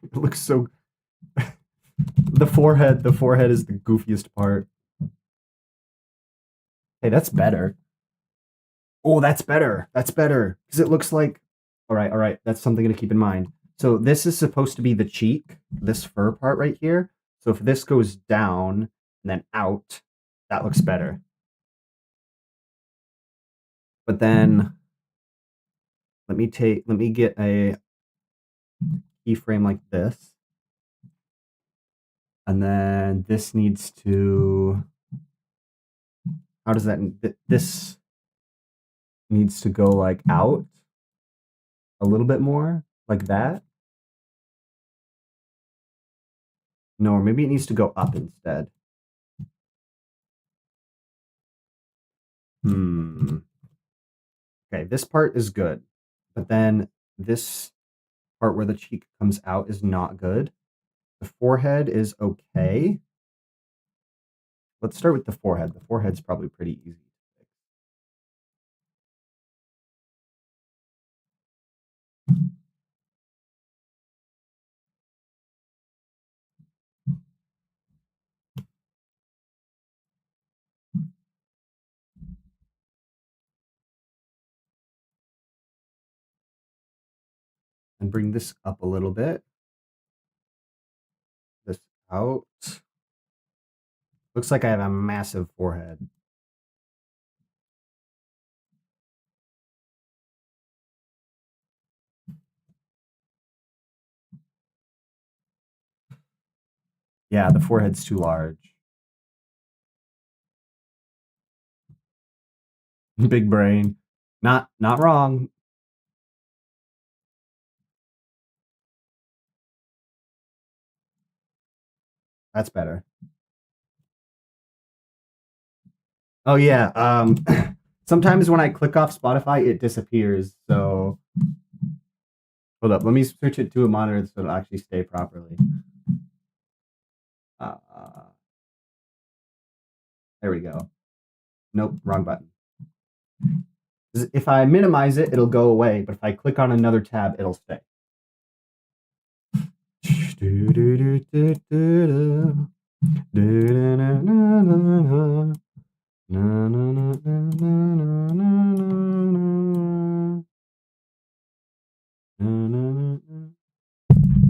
It looks so. The forehead is the goofiest part. Hey, that's better. Oh, that's better. That's better because it looks like. All right. That's something to keep in mind. So this is supposed to be the cheek, this fur part right here. So if this goes down and then out, that looks better. But then let me get a keyframe like this, and then this needs to. How does that? This needs to go like out a little bit more, like that. No, or maybe it needs to go up instead. Hmm. Okay, this part is good, but then this part where the cheek comes out is not good. The forehead is okay. Let's start with the forehead. The forehead's probably pretty easy to fix. And bring this up a little bit. This out. Looks like I have a massive forehead. Yeah, the forehead's too large. Big brain. Not wrong. That's better. Oh yeah. Sometimes when I click off Spotify, it disappears. So hold up. Let me switch it to a monitor so it'll actually stay properly. Uh, there we go. Nope, wrong button. If I minimize it, it'll go away. But if I click on another tab, it'll stay.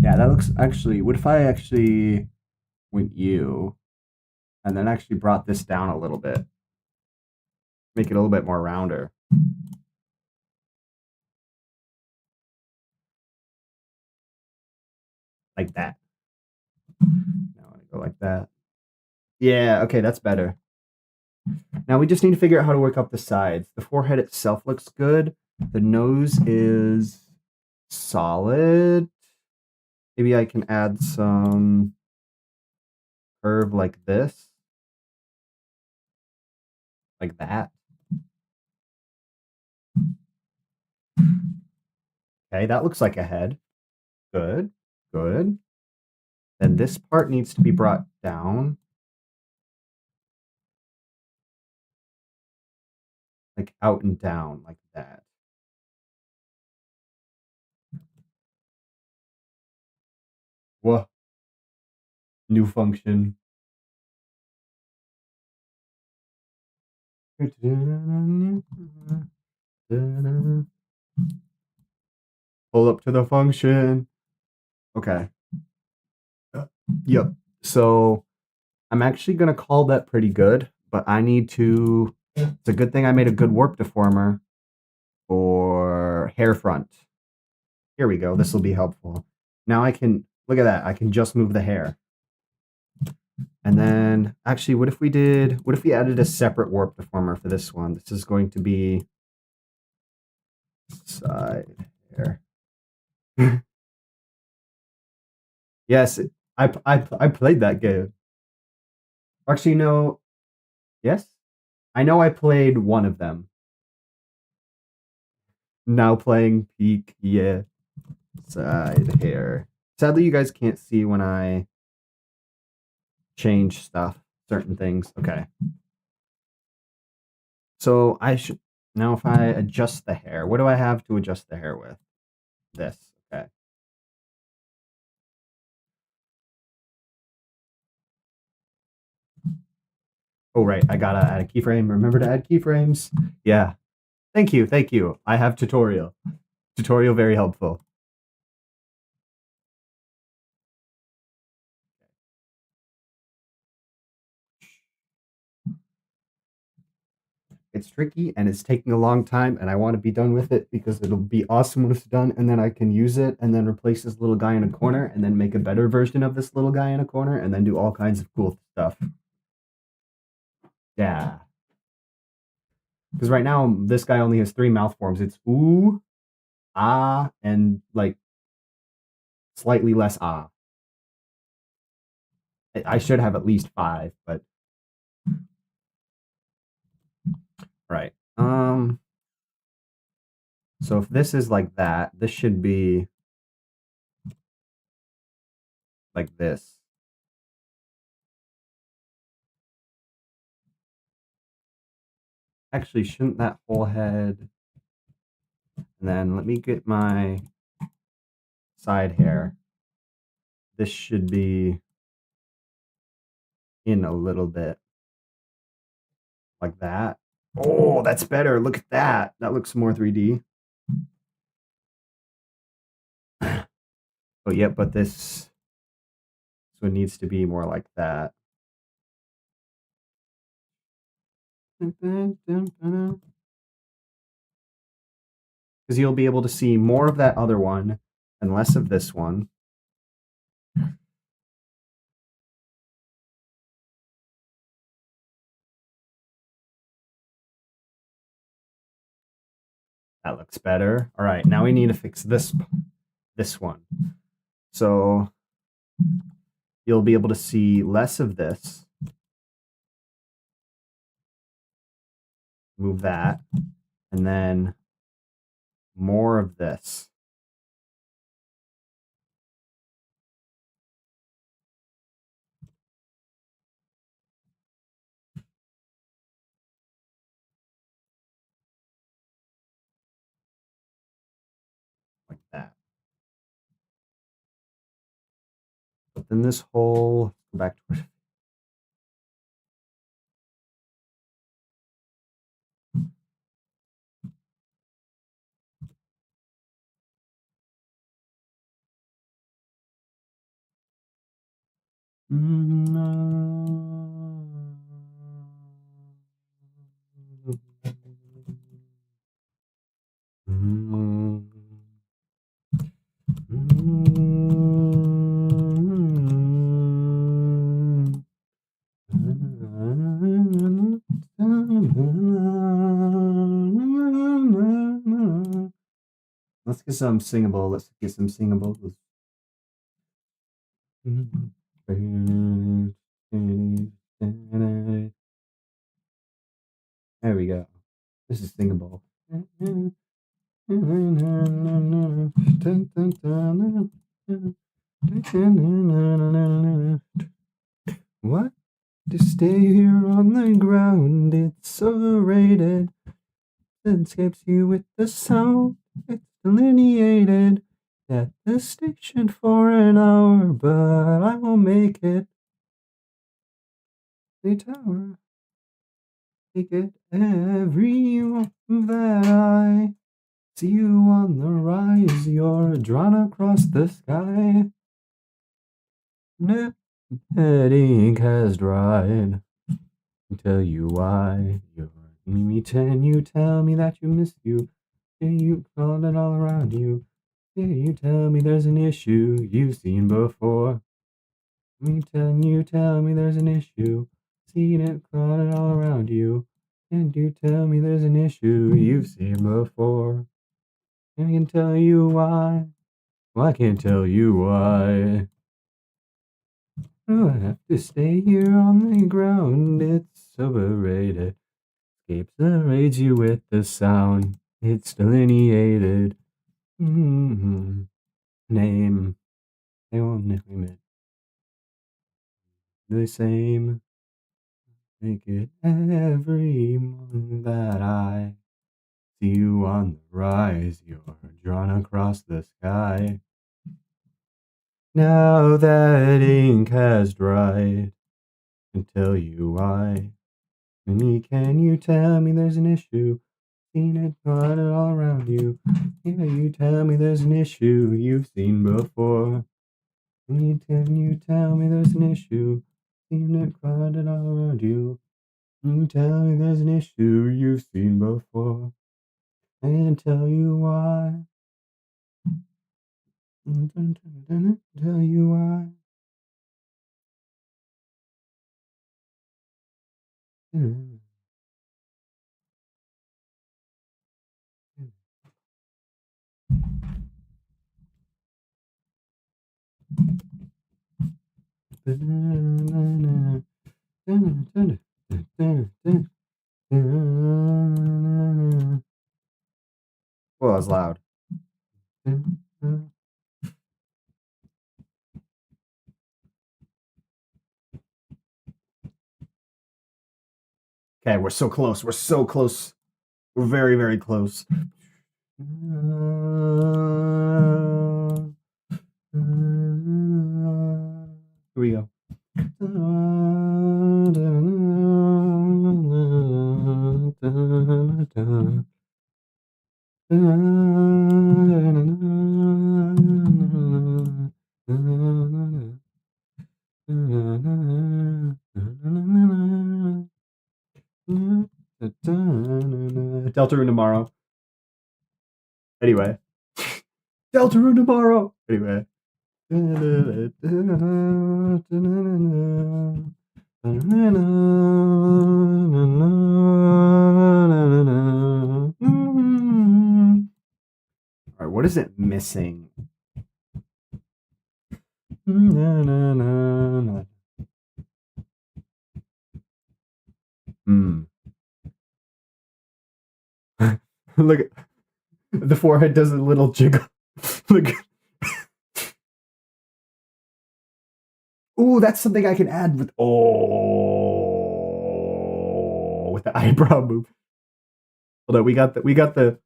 Yeah, that looks actually. What if I actually went you and then actually brought this down a little bit? Make it a little bit more rounder. Like that. Now I go like that. Yeah, okay, that's better. Now we just need to figure out how to work up the sides. The forehead itself looks good. The nose is solid. Maybe I can add some curve like this. Like that. Okay, that looks like a head. Good. Good. Then this part needs to be brought down. Like out and down, like that. Whoa. New function. Pull up to the function. Okay. Yep. So I'm actually going to call that pretty good, but I need to. It's a good thing I made a good warp deformer for hair front. Here we go. This will be helpful. Now I can look at that. I can just move the hair. And then actually, what if we added a separate warp deformer for this one? This is going to be side hair. Yes, I played that game. Actually, no. Yes, I know I played one of them. Now playing peak, yeah. Side hair. Sadly, you guys can't see when I change stuff, certain things. Okay. So I should now if I adjust the hair, what do I have to adjust the hair with? This. Okay. Oh right, I gotta add a keyframe. Remember to add keyframes. Yeah. Thank you, thank you. I have tutorial. Tutorial very helpful. It's tricky and it's taking a long time and I want to be done with it because it'll be awesome when it's done and then I can use it and then replace this little guy in a corner and then make a better version of this little guy in a corner and then do all kinds of cool stuff. Yeah. Because right now this guy only has 3 mouth forms. It's ooh, ah, and like slightly less ah. I should have at least 5, but right. So if this is like that, this should be like this. Actually, shouldn't that whole head? And then let me get my side hair. This should be in a little bit like that. Oh, that's better. Look at that. That looks more 3D. Oh, yeah, but this one needs to be more like that. Because you'll be able to see more of that other one and less of this one. That looks better. All right, now we need to fix this one. So you'll be able to see less of this. Move that. And then more of this. Like that. But then this whole, go back to Let's get some singable. Let's get some singable. There we go. This is singable. What? To stay here on the ground, it's overrated. It escapes you with the sound. It's delineated at the station for an hour, but I won't make it. The tower, take it every move that I see you on the rise. You're drawn across the sky. That ink has dried. Tell you why. You're me 10. You tell me that you miss you. Yeah, you call it all around you. Yeah, you tell me there's an issue you've seen before. Me 10. You tell me there's an issue. Seen it, crawling all around you. And you tell me there's an issue you've seen before. I can tell you why. Well, I can't tell you why. Oh, I have to stay here on the ground. It's overrated. Escapes parades you with the sound. It's delineated. Mm-hmm. Name. They won't name it. The same. Make it every moment that I see you on the rise. You're drawn across the sky. Now that ink has dried, I can tell you why. Can you tell me there's an issue? Seen it, got it all around you. Yeah, you tell me there's an issue you've seen before. Can you tell me there's an issue? Seen it, got it all around you. You tell me there's an issue you've seen before. I can tell you why. Tell you why. Well, that was loud. Okay, we're so close. We're so close. We're very, very close. Here we go. Deltarune tomorrow. Anyway. Deltarune tomorrow. Anyway. Alright, what is it missing? Look, the forehead does a little jiggle. Look. Ooh, that's something I can add with with the eyebrow move. Hold on, we got the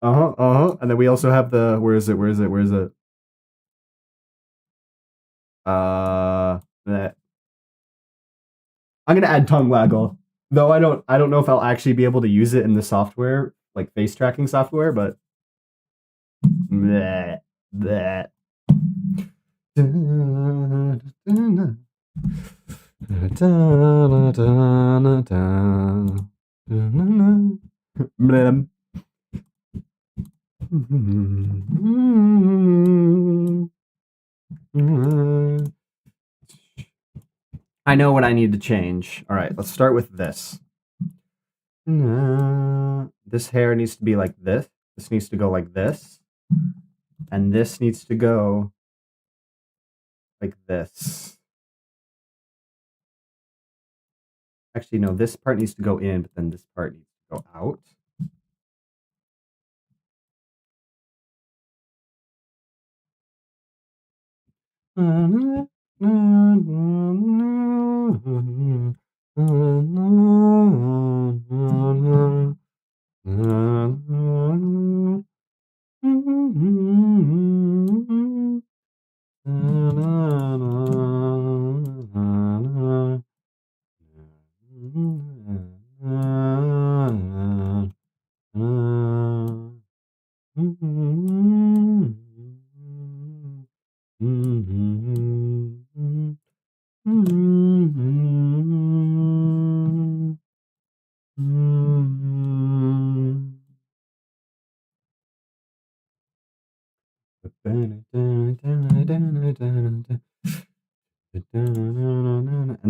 and then we also have the where is it? That I'm gonna add tongue waggle. Though I don't know if I'll actually be able to use it in the software, like face tracking software, but bleh, bleh. I know what I need to change. All right, let's start with this. This hair needs to be like this. This needs to go like this. And this needs to go like this. Actually, no, this part needs to go in, but then this part needs to go out. And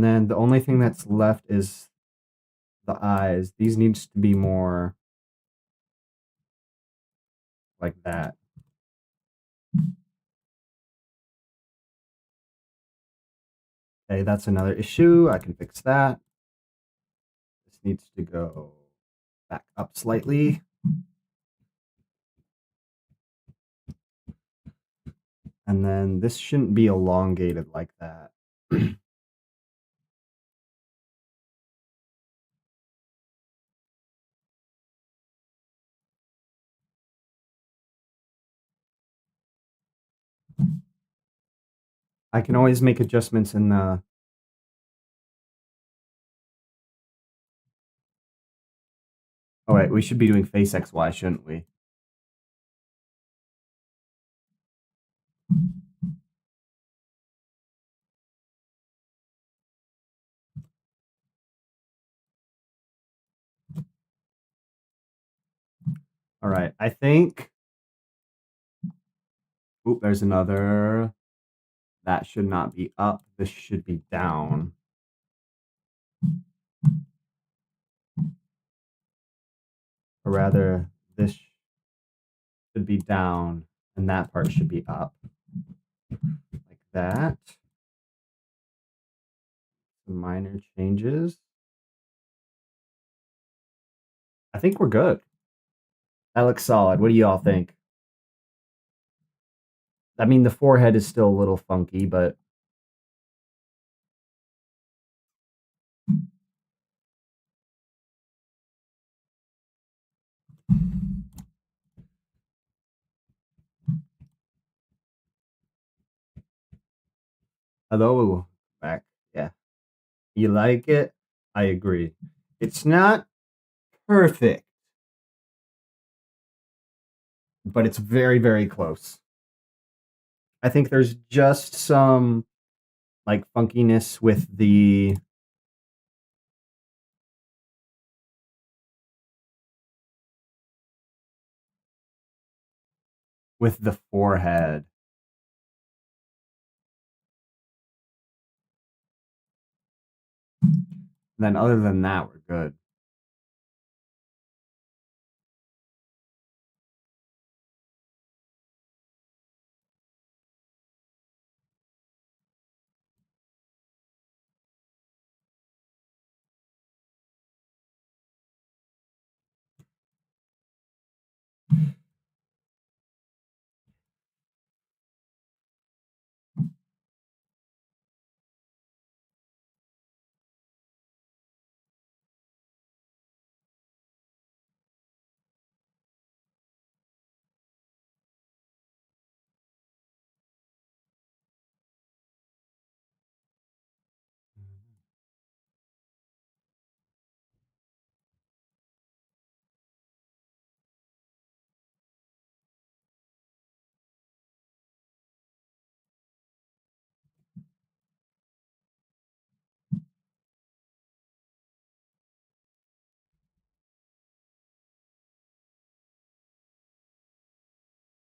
then the only thing that's left is the eyes. These needs to be more like that. Okay, that's another issue. I can fix that. This needs to go back up slightly. And then this shouldn't be elongated like that. I can always make adjustments in the... Oh wait, we should be doing face XY, shouldn't we? All right, I think... Oop, there's another... That should not be up. This should be down. Or rather, this should be down, and that part should be up. Like that. Some minor changes. I think we're good. That looks solid. What do y'all think? I mean, the forehead is still a little funky, but... Hello, back. Yeah. You like it? I agree. It's not perfect, but it's very, very close. I think there's just some like funkiness with the forehead. And then other than that, we're good.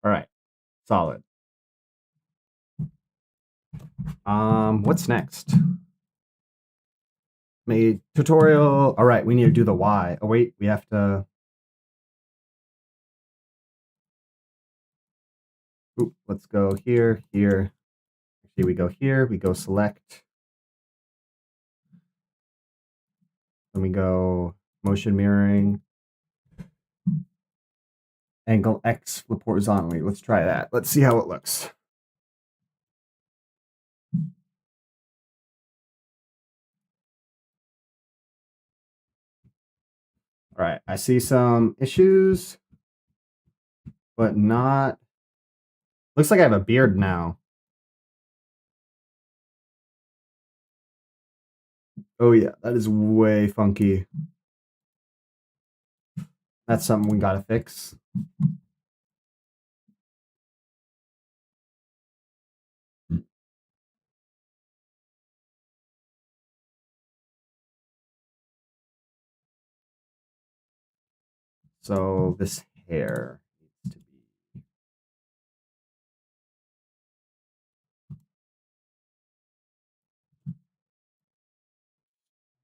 All right, solid. What's next? Made tutorial. All right, we need to do the Y. Oh wait, we have to... Oop, let's go here, here. Actually, we go here, we go select. Then we go motion mirroring. Angle X, flip horizontally. Let's try that. Let's see how it looks. All right, I see some issues, but not. Looks like I have a beard now. Oh yeah, that is way funky. That's something we gotta fix. So this hair needs to be.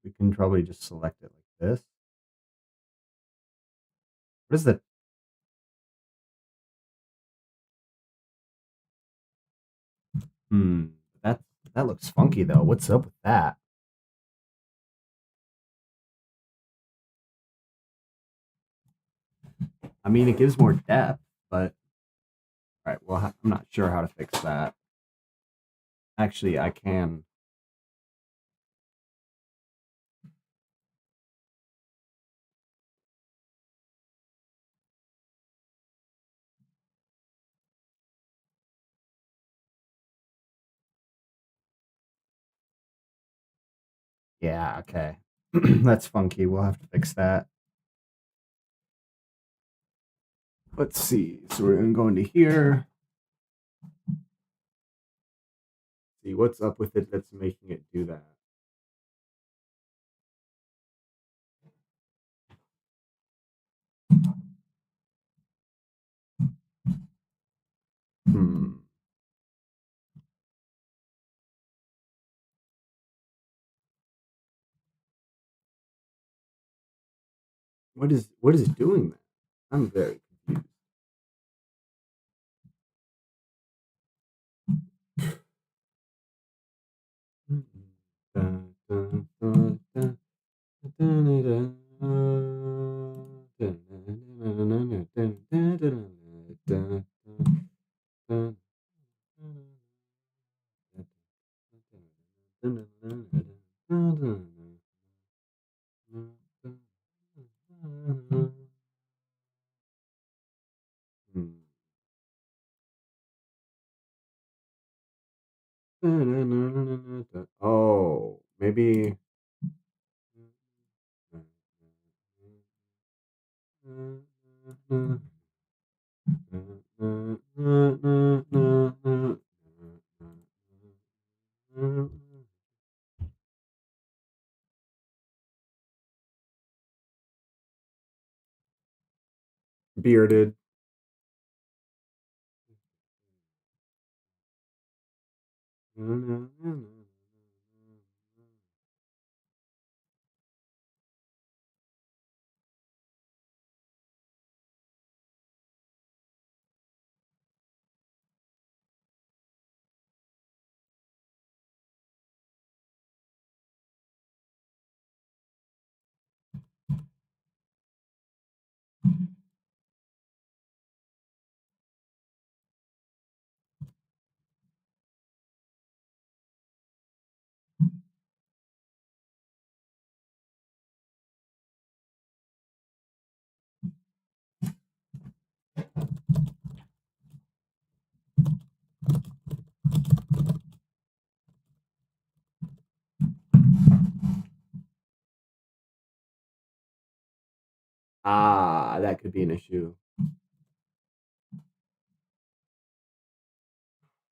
We can probably just select it like this. What is the? Hmm. That that looks funky though. What's up with that? I mean, it gives more depth, but all right. Well, I'm not sure how to fix that. Actually, I can. Yeah. Okay. That's funky. We'll have to fix that. Let's see. So we're gonna go into here. See what's up with it that's making it do that. Hmm. What is doing that? I'm very confused. Oh, maybe. Bearded. Ah, that could be an issue.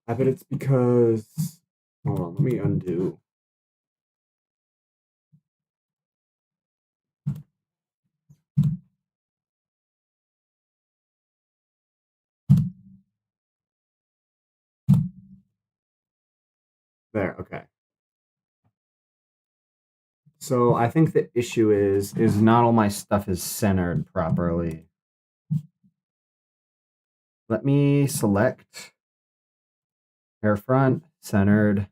I bet it's because. Hold on, let me undo. There, okay. So I think the issue is not all my stuff is centered properly. Let me select hair front, centered,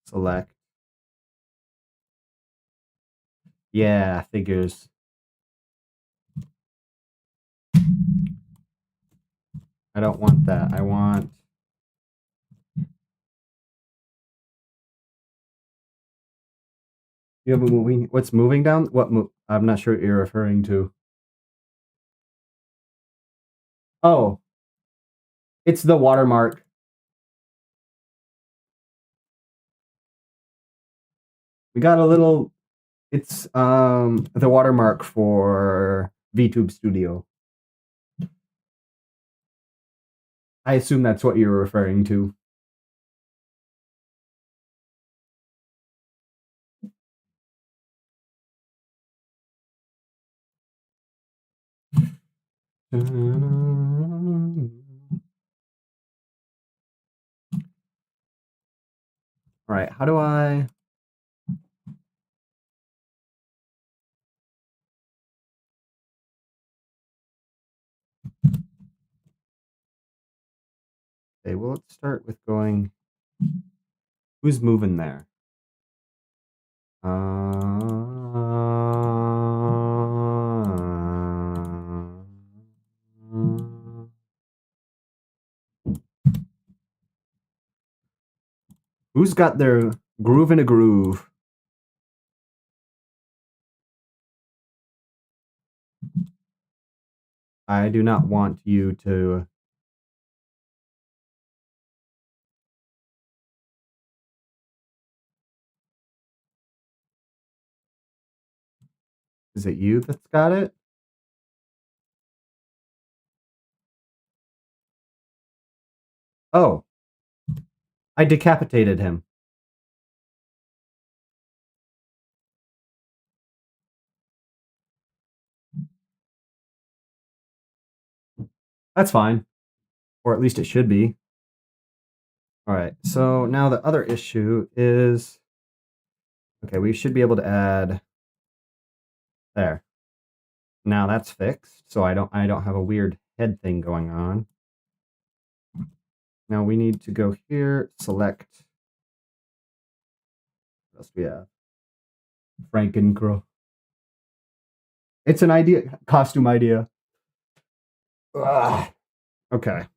select. Yeah, figures. I don't want that. I want You have a moving. What's moving down? What move? I'm not sure what you're referring to. Oh, it's the watermark. We got a little. It's the watermark for VTube Studio. I assume that's what you're referring to. All right, how do I? Okay, well, let's start with going. Who's moving there? Who's got their groove in a groove? I do not want you to. Is it you that's got it? Oh, I decapitated him. That's fine. Or at least it should be. All right, so now the other issue is, okay, we should be able to add there. Now that's fixed, so I don't have a weird head thing going on. Now we need to go here, select, what else do we have? Frankencrow. It's an idea, costume idea. Ugh. Okay,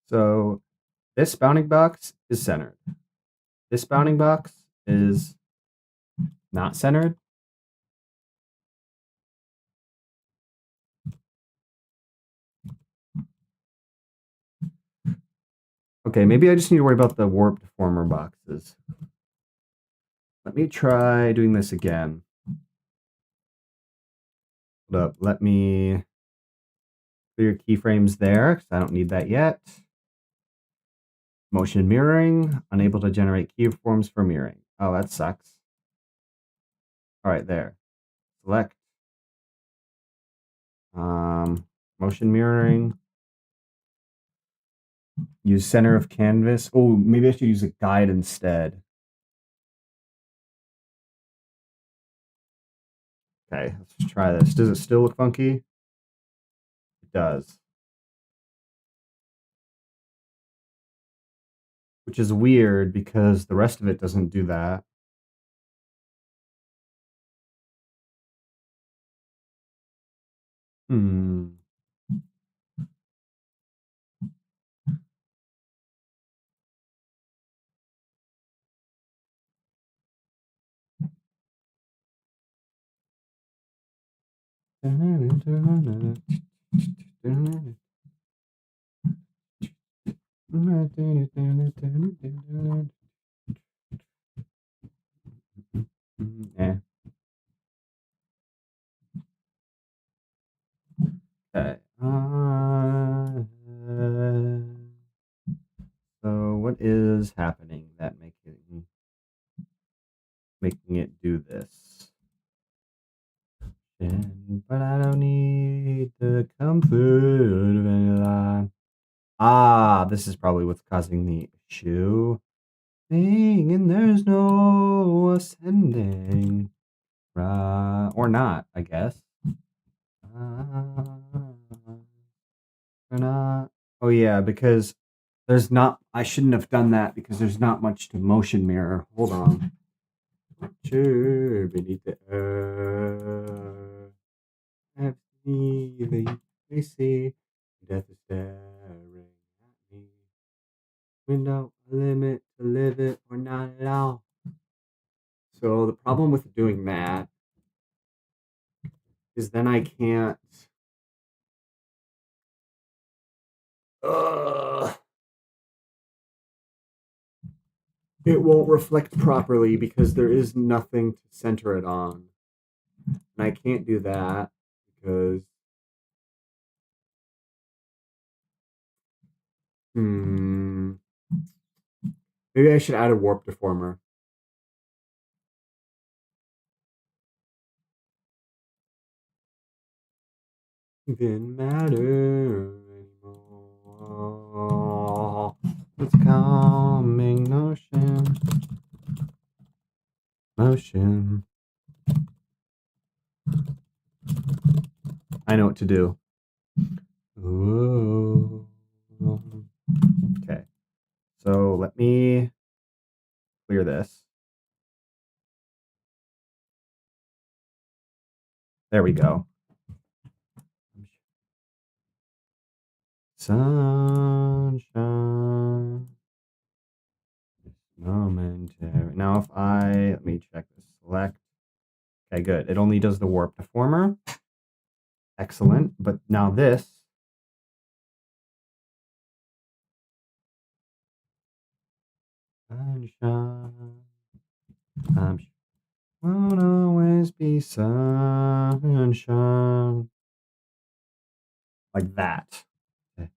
so this bounding box is centered. This bounding box is not centered. Okay, maybe I just need to worry about the warp deformer boxes. Let me try doing this again. Hold up, let me clear keyframes there, because I don't need that yet. Motion mirroring, unable to generate keyframes for mirroring. Oh, that sucks. All right, there. Select. Motion mirroring. Use center of canvas. Oh, maybe I should use a guide instead. Okay, let's just try this. Does it still look funky? It does. Which is weird because the rest of it doesn't do that. Hmm. Yeah. Okay. So what is happening that making it do this? But I don't need the comfort of any lie. Ah, this is probably what's causing the issue. And there's no ascending. Or not, I guess. Or not. Oh yeah, because there's not. I shouldn't have done that because there's not much to motion mirror. Hold on. Sure, beneath the earth. Have me, they see. Death is staring at me. Window, a limit to live it or not at all. So the problem with doing Because then I can't. It won't reflect properly because there is nothing to center it on. And I can't do that because. Maybe I should add a warp deformer. Didn't matter anymore. It's calming motion. Motion. I know what to do. Ooh. Okay. So let me clear this. There we go. Sunshine. Momentary. Now if let me check this. Select. Okay, good. It only does the warp deformer. Excellent. But now this. Sunshine. Won't always be sunshine. Like that. Okay.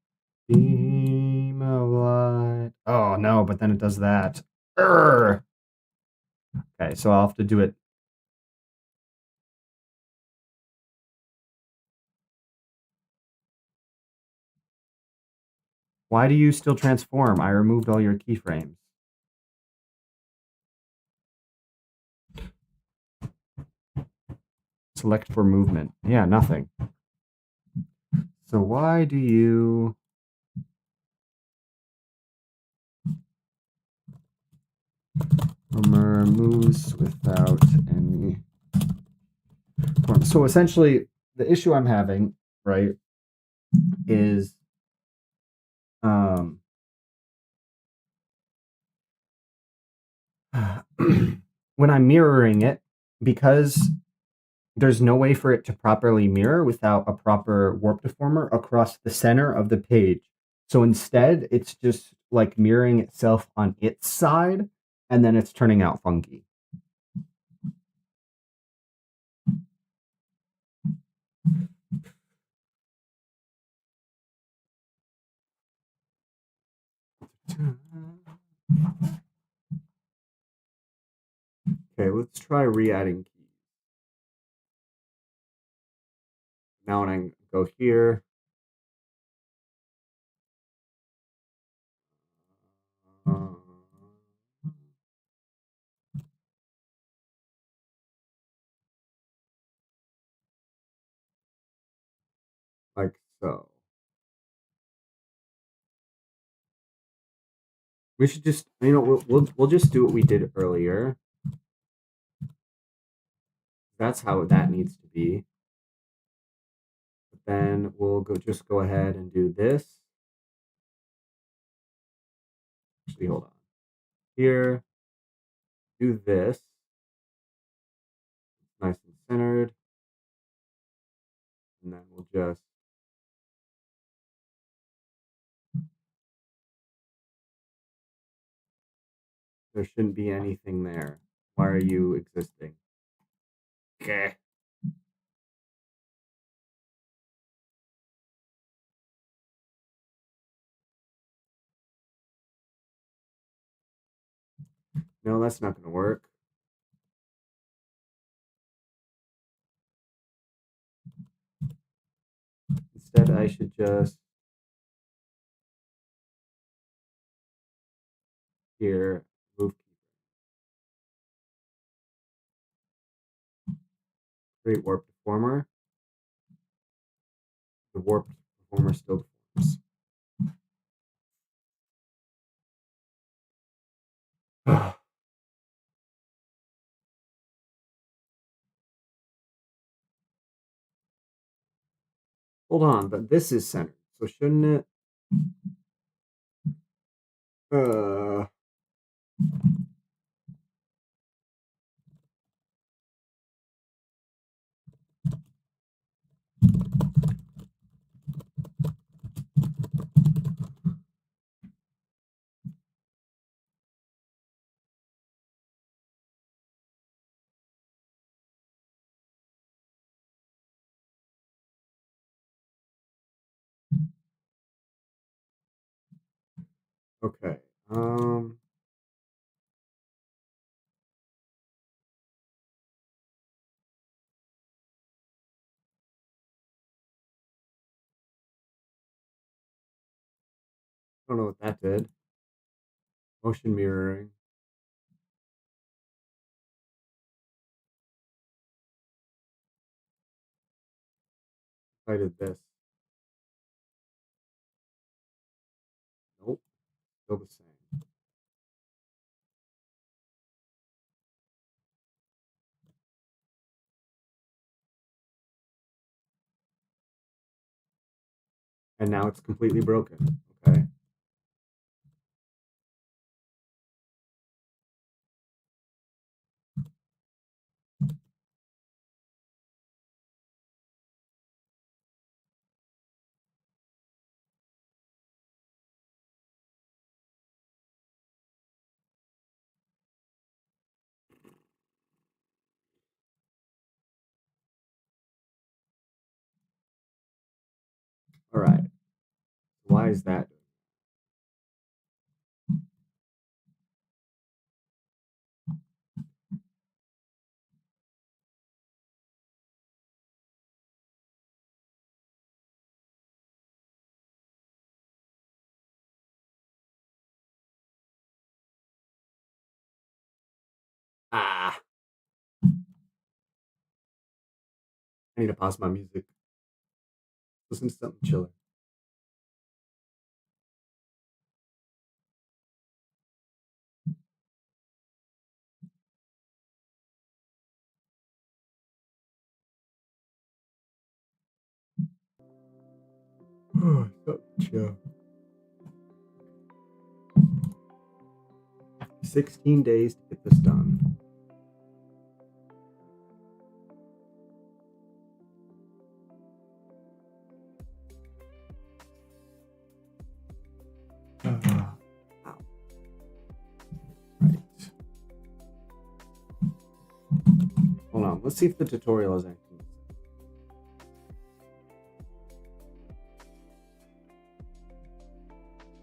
Beam of light. Oh no, but then it does that. Urgh. Okay, so I'll have to do it. Why do you still transform? I removed all your keyframes. Select for movement. Yeah, nothing. So why do you... moves without any... So essentially, the issue I'm having, right, is... when I'm mirroring it, because there's no way for it to properly mirror without a proper warp deformer across the center of the page. So instead, it's just like mirroring itself on its side, and then it's turning out funky. Okay, let's try re-adding keys. Now when I go here, like so. We should just, we'll just do what we did earlier. That's how that needs to be. But then we'll just go ahead and do this. Actually, hold on. Here, do this. Nice and centered. And then we'll just there shouldn't be anything there. Why are you existing? Okay. No, that's not going to work. Instead, I should just here move create warp deformer. The warp deformer still deforms. Hold on, but this is centered, so shouldn't it? Okay. I don't know what that did. Motion mirroring. If I did this. Nope. Still the same. And now it's completely broken. Okay. All right. Why is that? Ah. I need to pause my music. Listen to something chiller. Something chill. 16 days to get this done. Ow. Right. Hold on. Let's see if the tutorial is anything.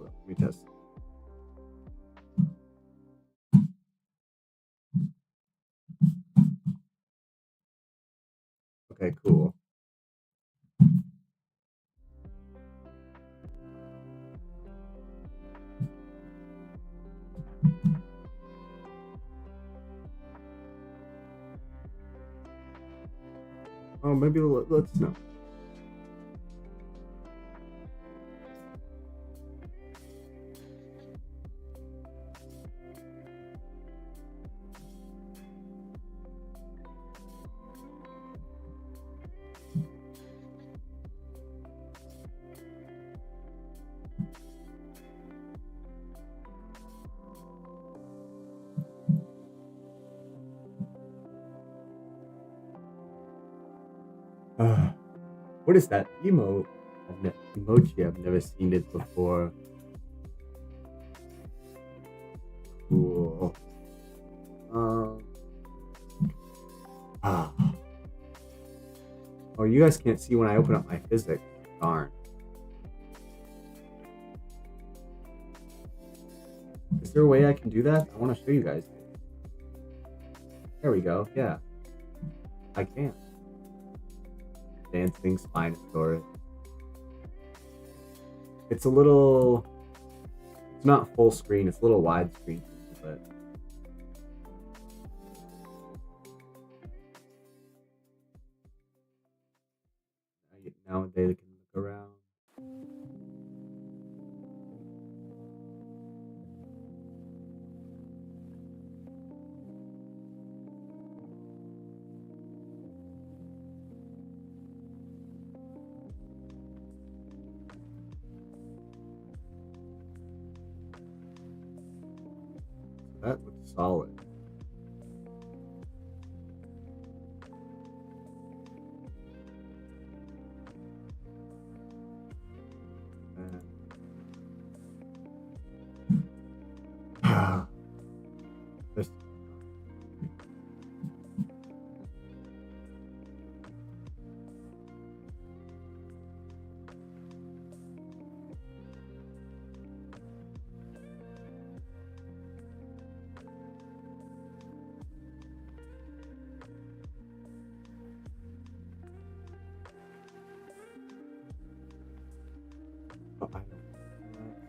Let me test. Okay, cool. Oh, maybe let's know. What is that emoji? I've never seen it before. Cool. Ah. Oh, you guys can't see when I open up my physics. Darn. Is there a way I can do that? I want to show you guys. There we go. Yeah. I can. Dancing Spinosaurus. It's a little... It's not full screen. It's a little widescreen, but... Nowadays, they can look around. That looks solid. This.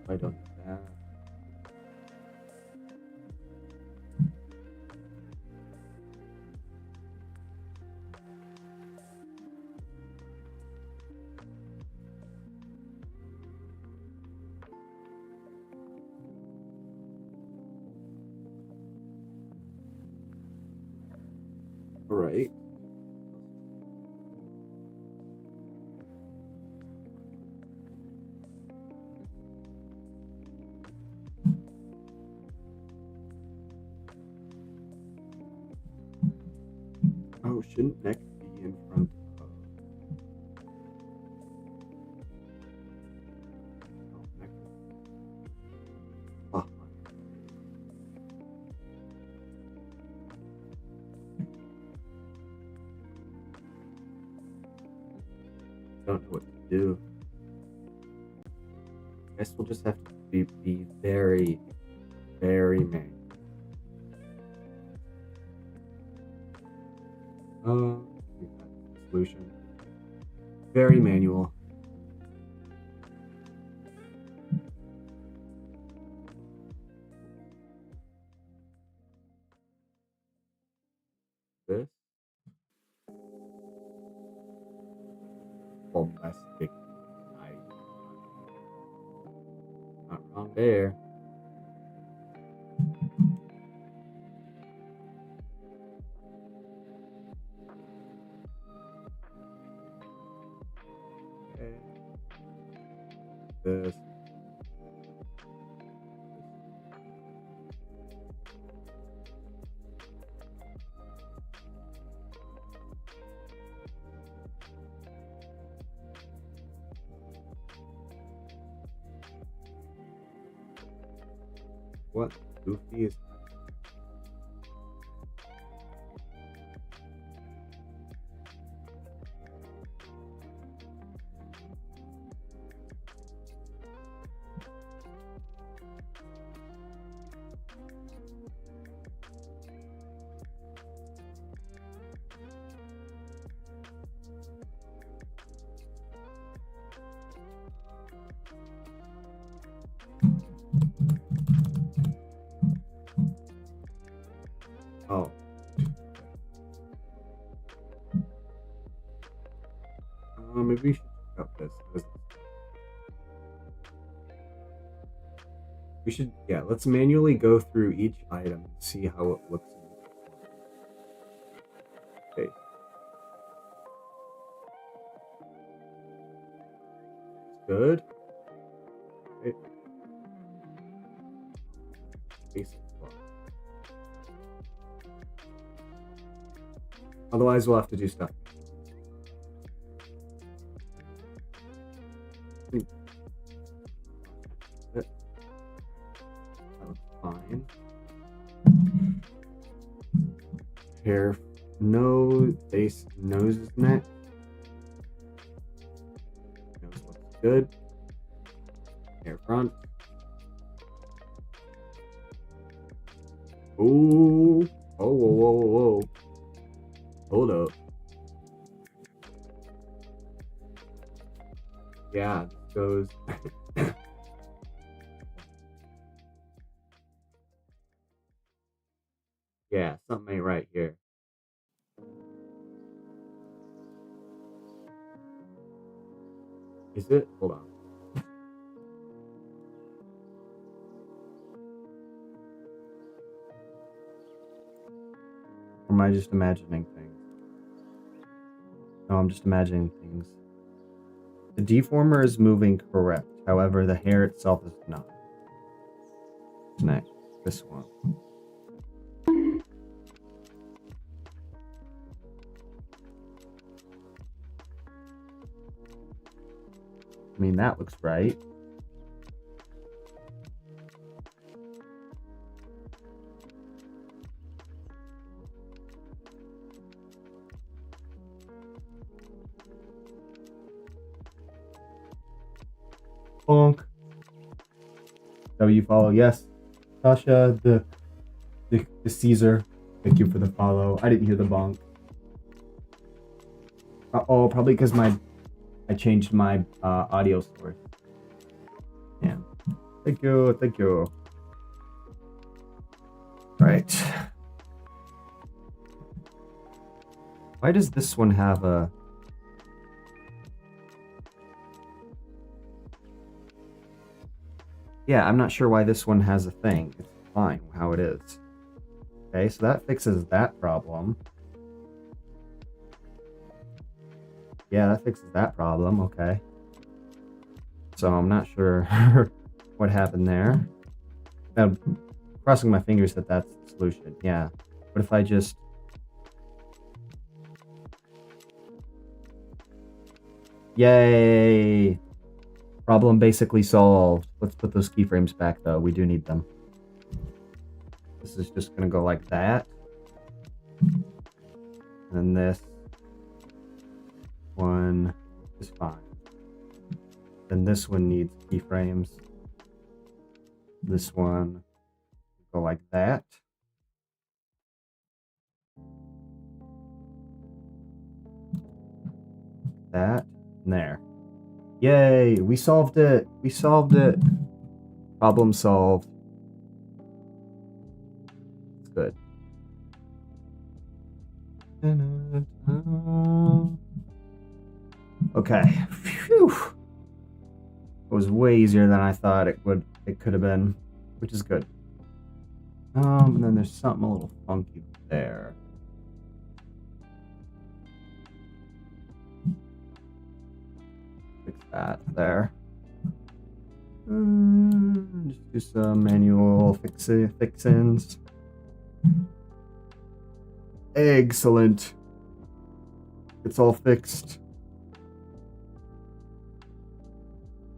I don't do that. All right. Oh, shouldn't neck be in front of... Oh, neck. Oh, don't know what to do. I guess we'll just have to be very, very manual. Solution. Very manual. This. Domestic knife. Not wrong there. Okay. This. What goofy is... Oh. Maybe we should check out this. We should, yeah, let's manually go through each item and see how it looks. Okay. It's good. Okay. Basic block. Otherwise, we'll have to do stuff. That looks fine. Hair, nose, face, nose is next. Nose looks good. Hair front. Ooh. Oh, whoa, whoa, whoa, whoa. Hold up. Yeah, this goes. Yeah, something ain't right here. Is it? Hold on. Or am I just imagining things? No, I'm just imagining things. The deformer is moving correct. However, the hair itself is not. Next, this one. I mean, that looks right. Bonk. W follow, yes. Tasha, the Caesar. Thank you for the follow. I didn't hear the bonk. Oh, probably because I changed my audio source. Yeah. Thank you, thank you. Right. Why does this one have a... Yeah, I'm not sure why this one has a thing. It's fine how it is. Okay, so that fixes that problem. Yeah, that fixes that problem, okay. So I'm not sure what happened there. Now, crossing my fingers that that's the solution, yeah. What if I just... Yay! Problem basically solved. Let's put those keyframes back, though. We do need them. This is just gonna go like that. And this one is fine. Then this one needs keyframes. This one go like that. That and there. Yay! We solved it. We solved it. Problem solved. It's good. Okay. Phew. It was way easier than I thought it could have been, which is good. And then there's something a little funky there. Fix that there. Just do some manual fixins. Excellent. It's all fixed.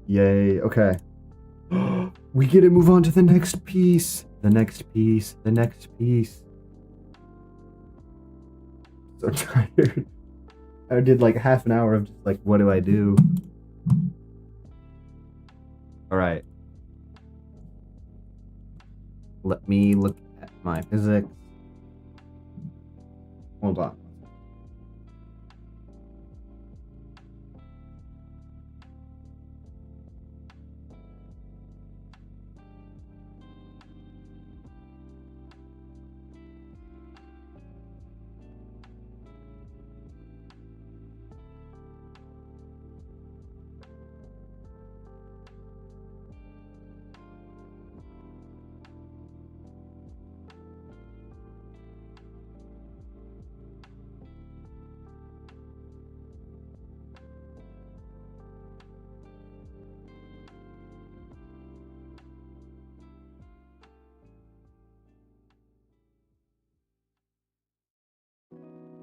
Yay. Okay. We get to move on to the next piece. The next piece. The next piece. So tired. I did like half an hour of just like, what do I do? All right. Let me look at my physics. Hold on.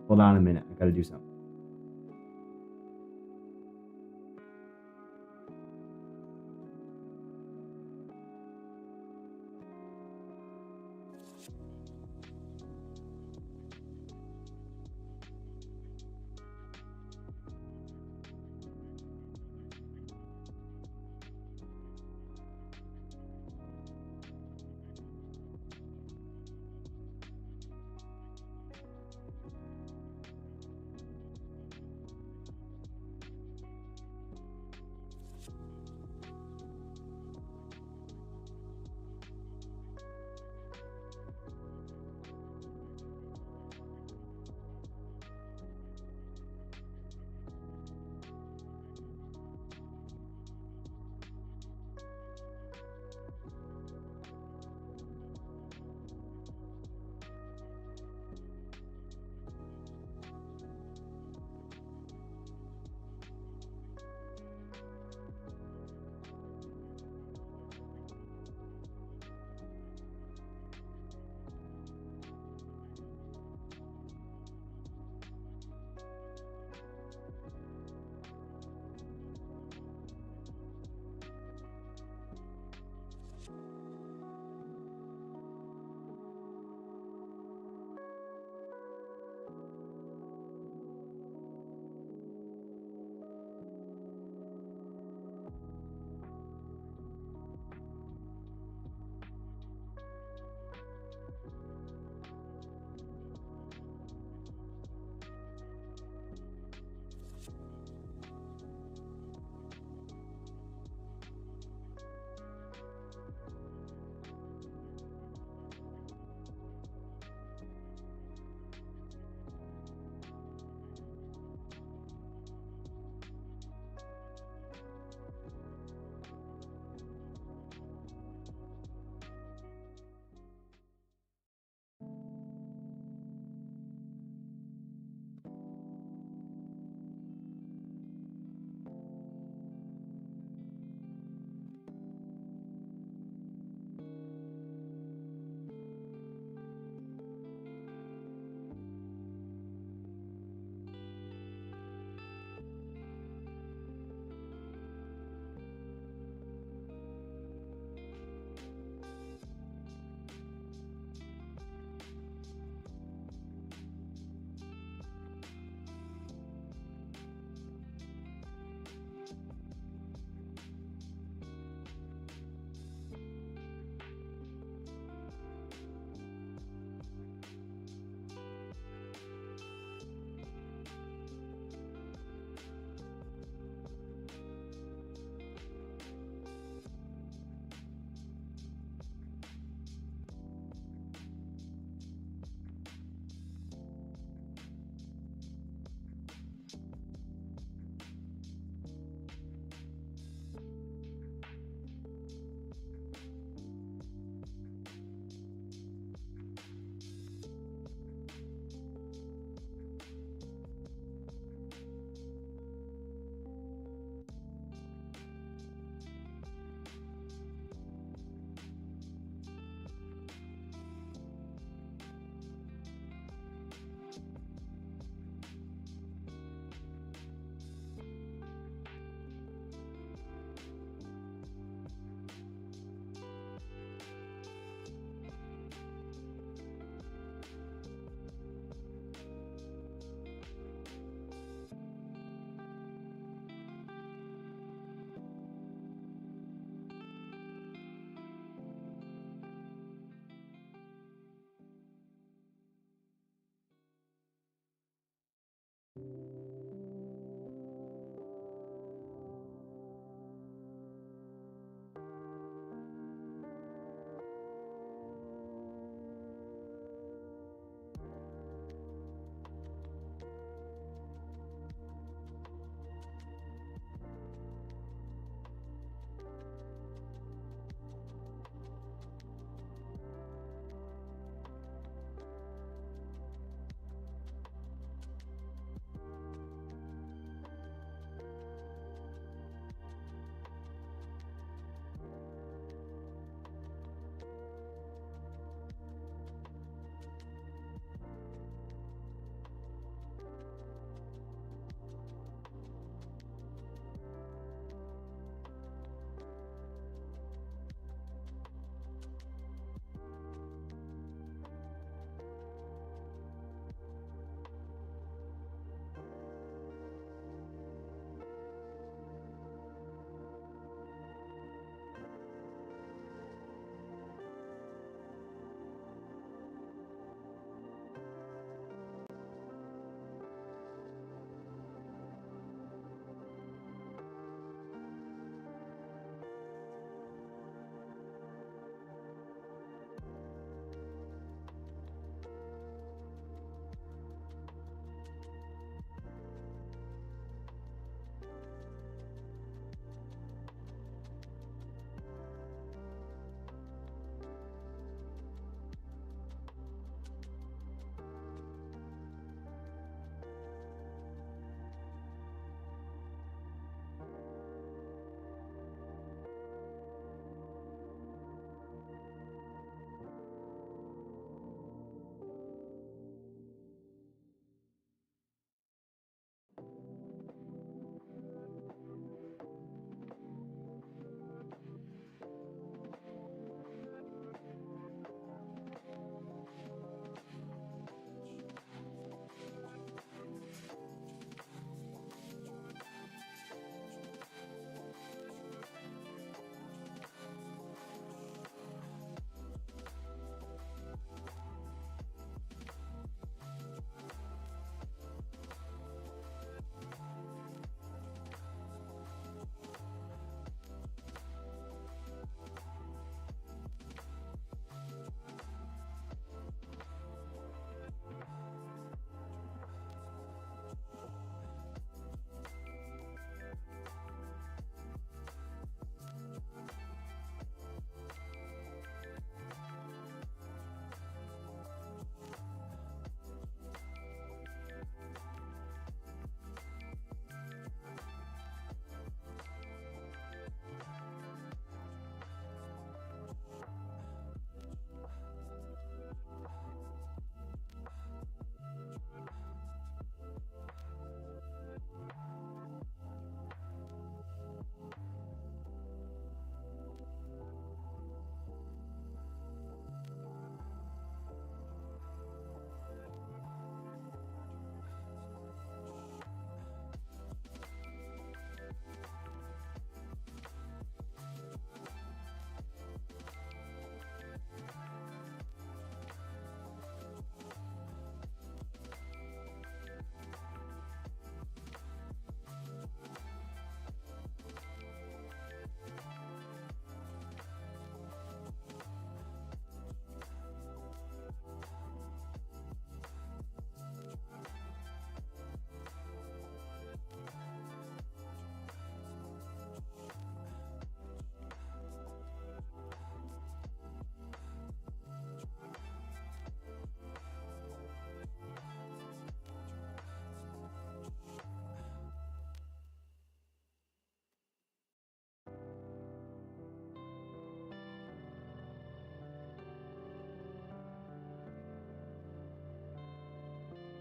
Hold on a minute. I gotta do something.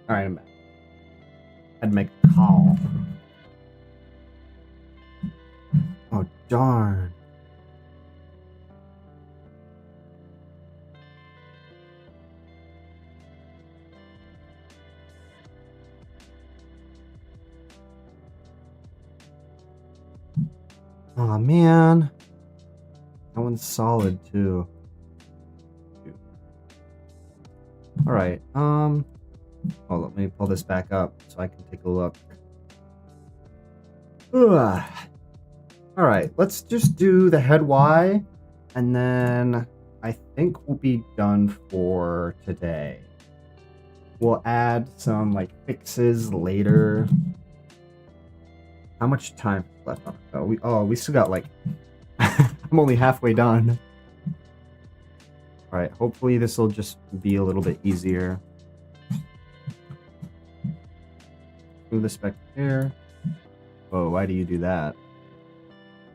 Alright, I'm back. Had to make a call. Oh, darn. Oh man. That one's solid too. Alright, oh, let me pull this back up so I can take a look. Alright, let's just do the head Y, and then I think we'll be done for today. We'll add some, like, fixes later. How much time is left on it? We still got, like... I'm only halfway done. Alright, hopefully this will just be a little bit easier. Move this back here. Whoa, why do you do that?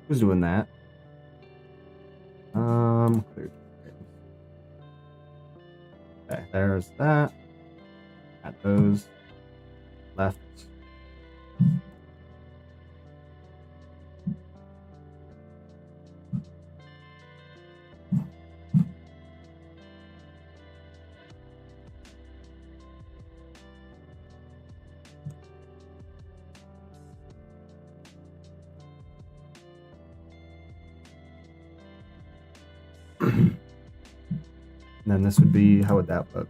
Who's doing that? Clear. Okay, there's that. Add those. Left. And then this would be, how would that look?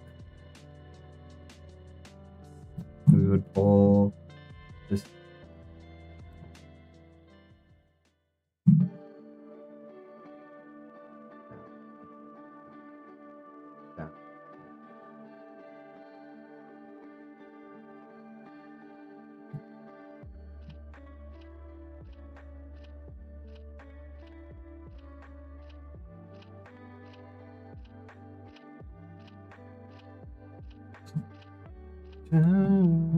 We would pull this. Down.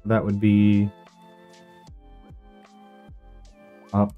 That would be up.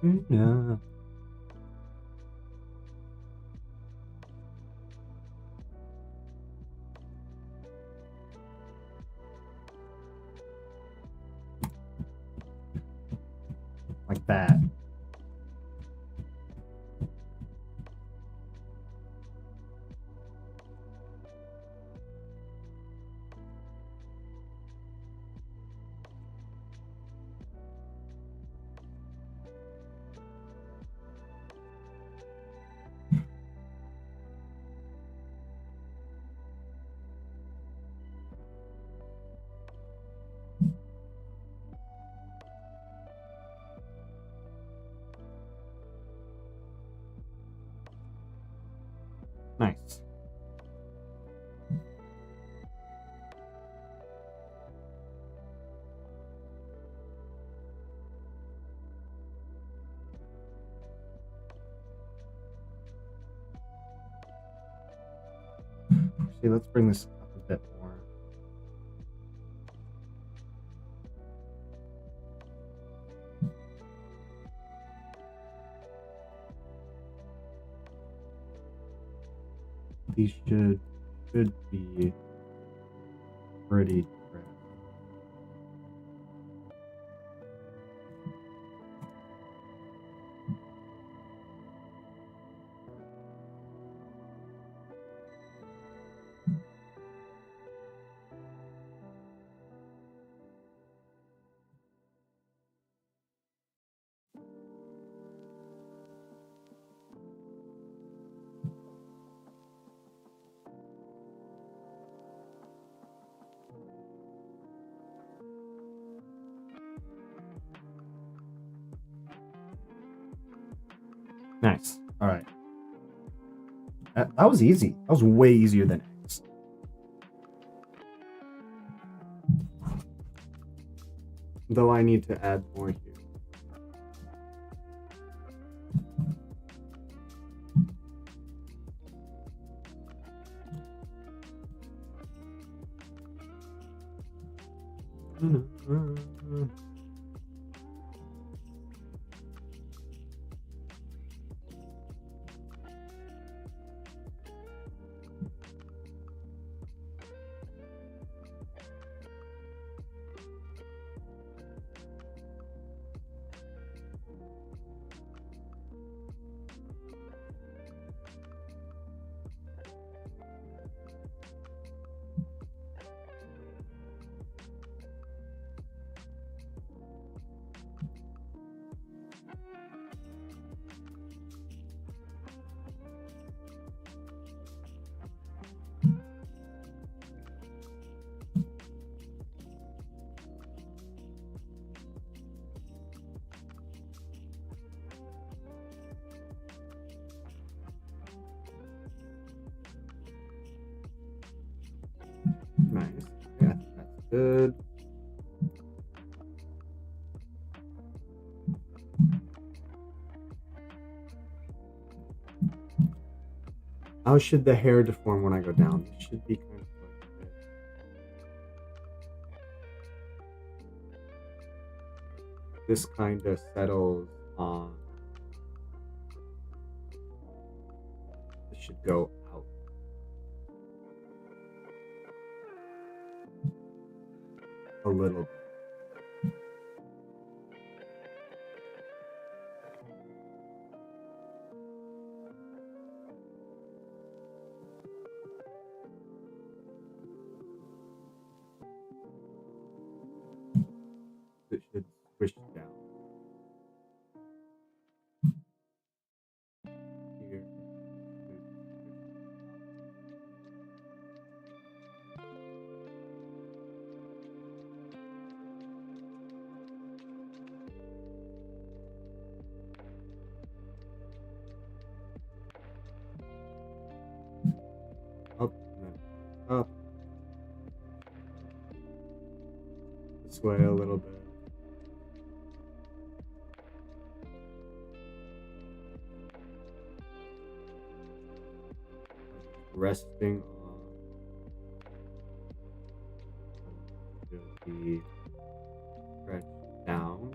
Yeah. Like that. Nice. See, let's bring this up a bit more. These should be pretty crisp. Nice. All right. That was easy. That was way easier than X. Though I need to add more here. Nice. Yeah, that's good. How should the hair deform when I go down? It should be kind of like this. This kind of settles on. This should go out. A little bit. It should squish down. Here. Up and then up. This way a little bit. Resting on the stretch down.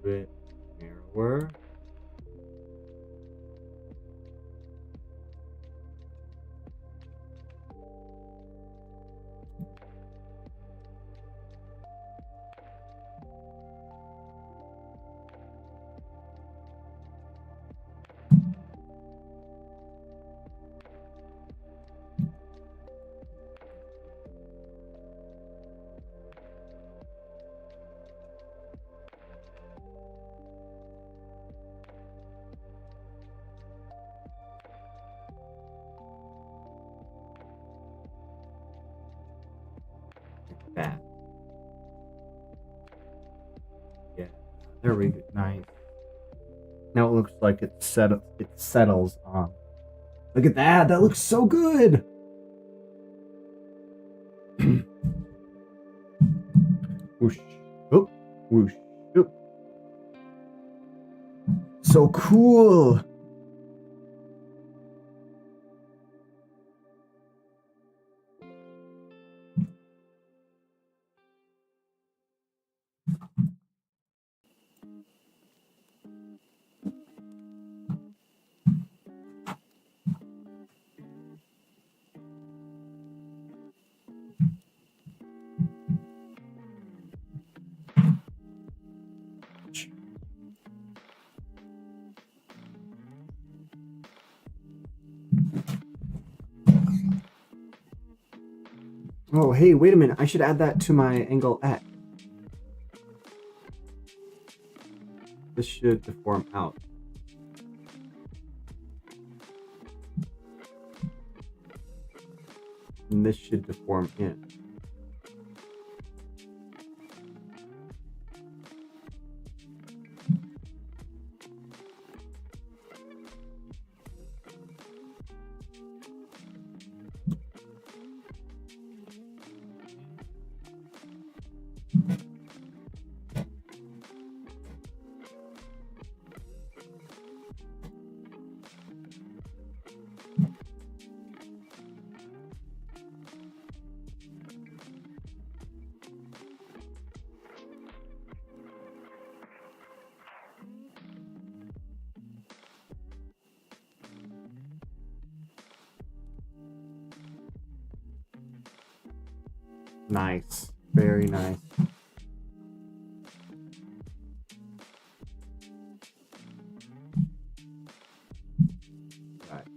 it narrower. Like that. Yeah, there we go. Nice. Now it looks like it settles on. Look at that. That looks so good. Whoosh. Oh, whoosh. Oh. So cool. Oh, hey, wait a minute. I should add that to my angle X. This should deform out. And this should deform in. Nice. Very nice. Right.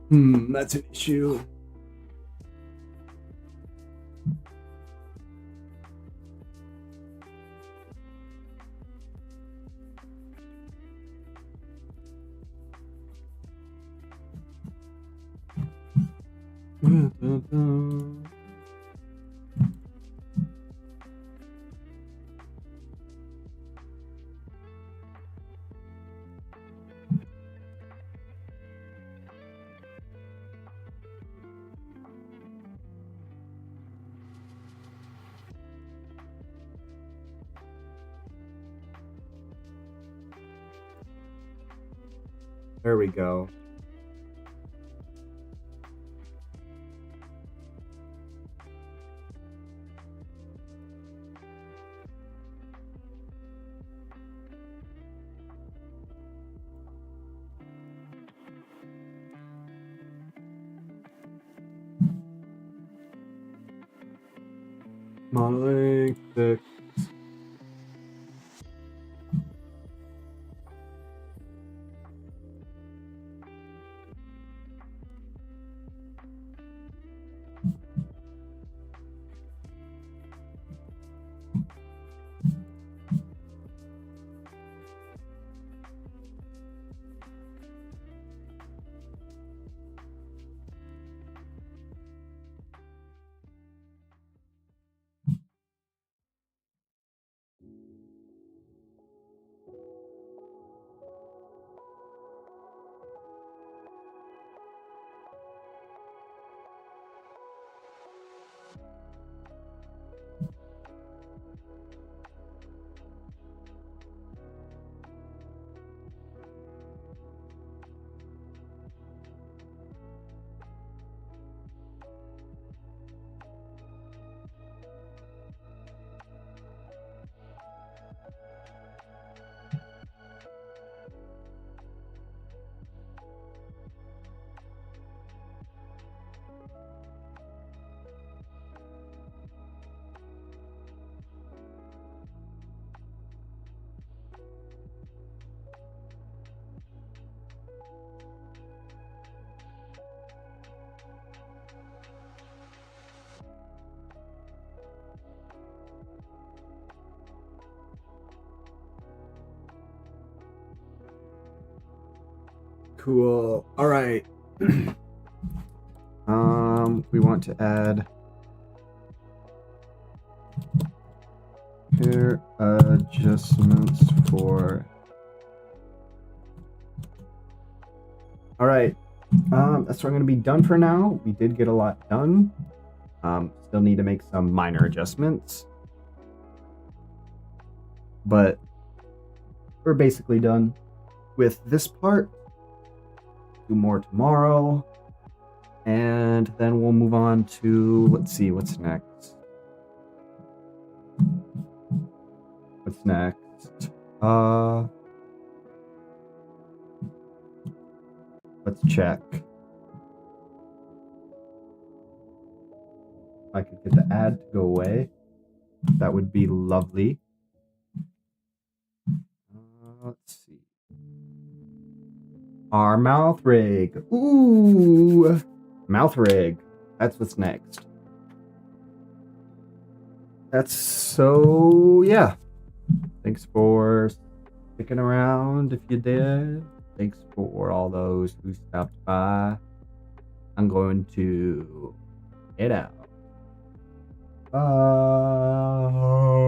That's an issue. There we go. Modeling 6. Cool. All right. We want to add hair adjustments for. All right. That's where I'm going to be done for now. We did get a lot done. Still need to make some minor adjustments, but we're basically done with this part. Do more tomorrow, and then we'll move on to, let's see, what's next. What's next? Let's check. If I could get the ad to go away, that would be lovely. Let's see. Our mouth rig. Ooh, mouth rig. That's what's next. That's so, yeah. Thanks for sticking around if you did. Thanks for all those who stopped by. I'm going to head out. Bye.